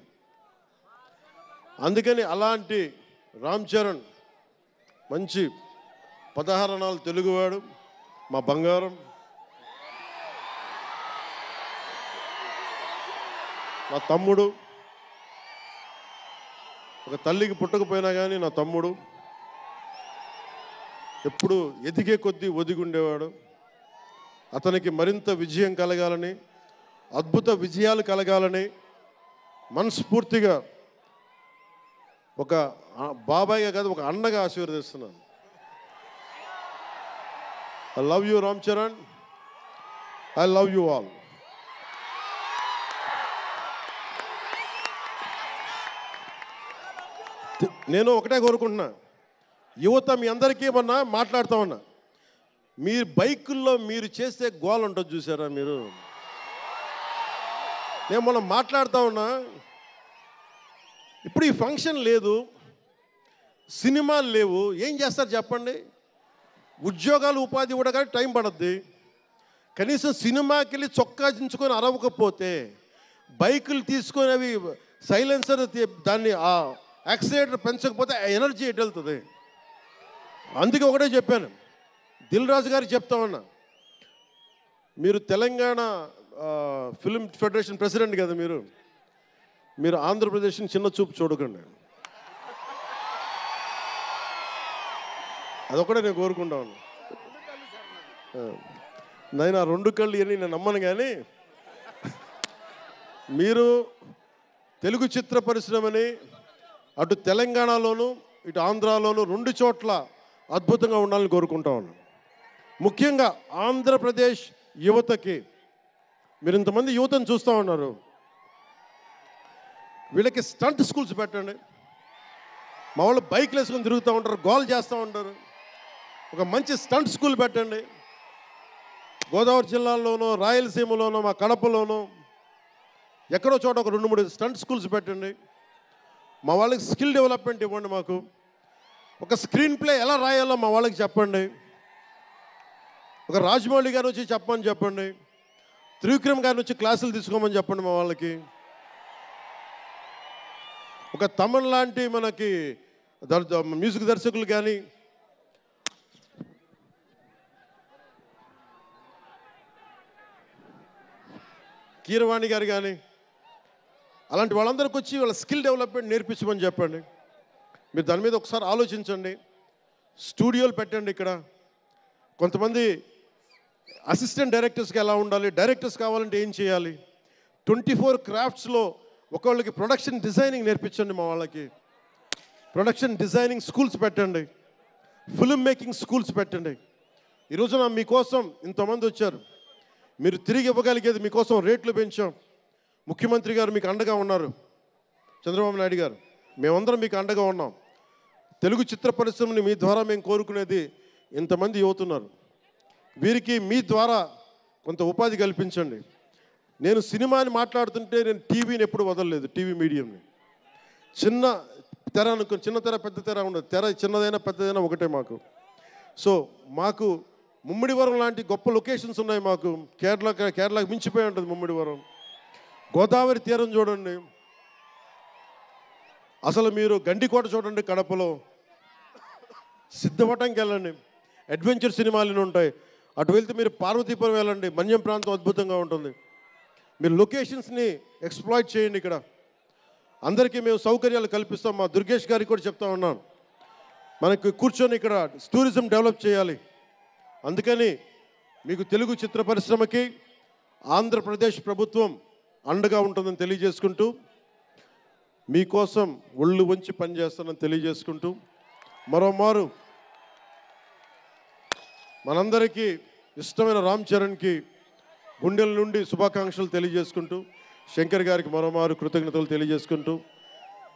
అందుకని అలాంటి రామ్ చరణ్ మంచి 16 అణాలు తెలుగువాడు, మా బంగారం, నా తమ్ముడు. ఒక తల్లికి పుట్టకపోయినా కానీ నా తమ్ముడు. ఎప్పుడు ఎదిగే కొద్దీ ఒదిగుండేవాడు. అతనికి మరింత విజయం కలగాలని, అద్భుత విజయాలు కలగాలని మనస్ఫూర్తిగా ఒక బాబాయ్గా కాదు, ఒక అన్నగా ఆశీర్వదిస్తున్నాను. I love you Ram Charan, I love you all. నేను ఒకటే కోరుకుంటున్నా, యువత మీ అందరికీ మొన్న మాట్లాడుతూ ఉన్నా, మీ బైకుల్లో మీరు చేసే గోల్ ఉంటుంది చూసారా మీరు. నేను మొన్న మాట్లాడుతూ ఉన్నా, ఇప్పుడు ఈ ఫంక్షన్ లేదు, సినిమాలు లేవు, ఏం చేస్తారు చెప్పండి. ఉద్యోగాలు ఉపాధి కూడా కానీ టైం పడుద్ది. కనీసం సినిమాకి వెళ్ళి చొక్కా దించుకొని అరవకపోతే, బైకులు తీసుకొని అవి సైలెన్సర్ దాన్ని ఆ యాక్సిలేటర్ పెంచకపోతే ఎనర్జీ ఎటు వెళ్తుంది. అందుకే ఒకటే చెప్పాను, దిల్ రాజు గారికి చెప్తా ఉన్నా, మీరు తెలంగాణ ఫిల్మ్ ఫెడరేషన్ ప్రెసిడెంట్ కదా, మీరు ఆంధ్రప్రదేశ్ని చిన్న చూపు చూడకండి. అదొకటే నేను కోరుకుంటా ఉన్నా. నేను ఆ 2 కళ్ళు అని నేను నమ్మను, కానీ మీరు తెలుగు చిత్ర పరిశ్రమని అటు తెలంగాణలోను ఇటు ఆంధ్రాలోను 2 చోట్ల అద్భుతంగా ఉండాలని కోరుకుంటా ఉన్నాను. ముఖ్యంగా ఆంధ్రప్రదేశ్ యువతకి, మీరు ఇంతమంది యువతను చూస్తూ ఉన్నారు, వీళ్ళకి స్టంట్ స్కూల్స్ పెట్టండి. మా వాళ్ళు బైక్లు వేసుకొని తిరుగుతూ ఉంటారు, గోల్ చేస్తూ ఉంటారు. ఒక మంచి స్టంట్ స్కూల్ పెట్టండి. గోదావరి జిల్లాలోనో, రాయలసీమలోనో, మా కడపలోనో ఎక్కడో చోట ఒక 2-3 స్టంట్ స్కూల్స్ పెట్టండి. మా వాళ్ళకి స్కిల్ డెవలప్మెంట్ ఇవ్వండి. మాకు ఒక స్క్రీన్ ప్లే ఎలా రాయాలో మా వాళ్ళకి చెప్పండి. ఒక రాజమౌళి గారు వచ్చి చెప్పమని చెప్పండి. త్రివిక్రమ్ గారిని వచ్చి క్లాసులు తీసుకోమని చెప్పండి మా వాళ్ళకి. ఒక తమన్ లాంటి మనకి మ్యూజిక్ దర్శకులు కానీ, కీరవాణి గారు కానీ, అలాంటి వాళ్ళందరికీ వచ్చి వాళ్ళ స్కిల్ డెవలప్మెంట్ నేర్పించమని చెప్పండి. మీరు దాని మీద ఒకసారి ఆలోచించండి. స్టూడియోలు పెట్టండి. ఇక్కడ కొంతమంది అసిస్టెంట్ డైరెక్టర్స్కి ఎలా ఉండాలి, డైరెక్టర్స్ కావాలంటే ఏం చేయాలి, 24 క్రాఫ్ట్స్లో ఒకళ్ళకి ప్రొడక్షన్ డిజైనింగ్ నేర్పించండి. మా వాళ్ళకి ప్రొడక్షన్ డిజైనింగ్ స్కూల్స్ పెట్టండి. ఫిల్మ్ మేకింగ్ స్కూల్స్ పెట్టండి. ఈరోజున మీకోసం ఇంతమంది వచ్చారు. మీరు తిరిగి ఇవ్వగలిగేది మీకోసం రేట్లు పెంచాం. ముఖ్యమంత్రి గారు మీకు అండగా ఉన్నారు, చంద్రబాబు నాయుడు గారు. మేమందరం మీకు అండగా ఉన్నాం. తెలుగు చిత్ర పరిశ్రమని మీ ద్వారా మేము కోరుకునేది ఇంతమంది యువతున్నారు. వీరికి మీ ద్వారా కొంత ఉపాధి కల్పించండి. నేను సినిమాని మాట్లాడుతుంటే నేను టీవీని ఎప్పుడు వదలలేదు. టీవీ మీడియంని చిన్న తెర అనుకుని, చిన్న తెర పెద్ద తెర ఉండదు. తెర చిన్నదైనా పెద్దదైనా ఒకటే మాకు. సో మాకు ముమ్మిడివరం లాంటి గొప్ప లొకేషన్స్ ఉన్నాయి. మాకు కేరళకి మించిపోయి ఉంటుంది ముమ్మిడివరం. గోదావరి తీరం చూడండి. అసలు మీరు గండికోట చూడండి కడపలో. సిద్ధవటంకి వెళ్ళండి, అడ్వెంచర్ సినిమాలు ఉంటాయి. అటు వెళ్తే మీరు పార్వతీపురం వెళ్ళండి, మన్యం ప్రాంతం అద్భుతంగా ఉంటుంది. మీరు లొకేషన్స్ని ఎక్స్ప్లాయిట్ చేయండి. ఇక్కడ అందరికీ మేము సౌకర్యాలు కల్పిస్తాం. మా దుర్గేష్ గారికి కూడా చెప్తా ఉన్నాను, మనకి కూర్చొని ఇక్కడ టూరిజం డెవలప్ చేయాలి. అందుకని మీకు తెలుగు చిత్ర పరిశ్రమకి ఆంధ్రప్రదేశ్ ప్రభుత్వం అండగా ఉంటుందని తెలియజేసుకుంటూ, మీకోసం ఒళ్ళు వంచి పనిచేస్తానని తెలియజేసుకుంటూ, మరోమారు మనందరికీ ఇష్టమైన రామ్ చరణ్కి గుండెల నుండి శుభాకాంక్షలు తెలియజేసుకుంటూ, శంకర్ గారికి మరోమారు కృతజ్ఞతలు తెలియజేసుకుంటూ,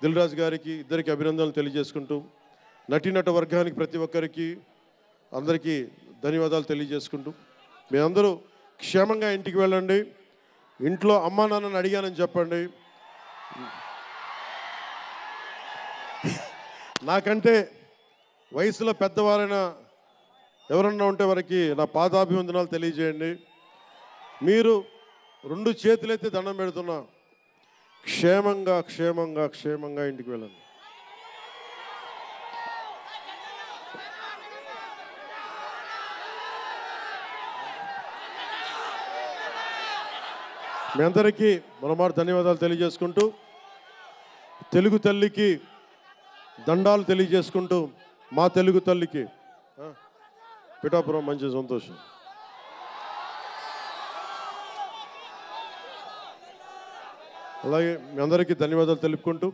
దిల్ రాజు గారికి ఇద్దరికి అభినందనలు తెలియజేసుకుంటూ, నటీనట వర్గానికి ప్రతి ఒక్కరికి అందరికీ ధన్యవాదాలు తెలియజేసుకుంటూ, మీ అందరూ క్షేమంగా ఇంటికి వెళ్ళండి. ఇంట్లో అమ్మా నాన్నని అడిగానని చెప్పండి. నాకంటే వయసులో పెద్దవారైన ఎవరన్నా ఉంటే వారికి నా పాదాభివందనాలు తెలియజేయండి. మీరు 2 చేతులైతే దండం పెడుతున్నా, క్షేమంగా క్షేమంగా క్షేమంగా ఇంటికి వెళ్ళండి. మీ అందరికీ మరోమారు ధన్యవాదాలు తెలియజేసుకుంటూ, తెలుగు తల్లికి దండాలు తెలియజేసుకుంటూ, మా తెలుగు తల్లికి పిఠాపురం మంచి సంతోషం. అలాగే మీ అందరికీ ధన్యవాదాలు తెలుపుకుంటూ,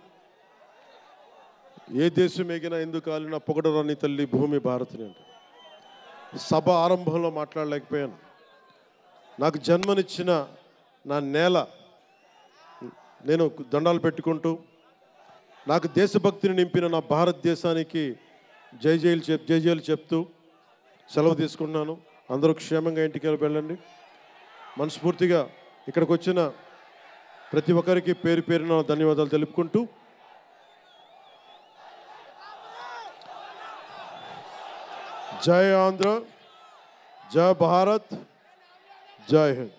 ఏ దేశం ఎగినా ఎందుకు కాలినా పొగడరాని తల్లి భూమి భారతిని అంటే సభ ఆరంభంలో మాట్లాడలేకపోయాను. నాకు జన్మనిచ్చిన నా నేల నేను దండాలు పెట్టుకుంటూ, నాకు దేశభక్తిని నింపిన నా భారతదేశానికి జై జైలు చెప్తూ సెలవు తీసుకున్నాను. అందరూ క్షేమంగా ఇంటికి వెళ్ళండి. మనస్ఫూర్తిగా ఇక్కడికి వచ్చిన ప్రతి ఒక్కరికి పేరు పేరున ధన్యవాదాలు తెలుపుకుంటూ, జై ఆంధ్ర, జై భారత్, జై హింద్.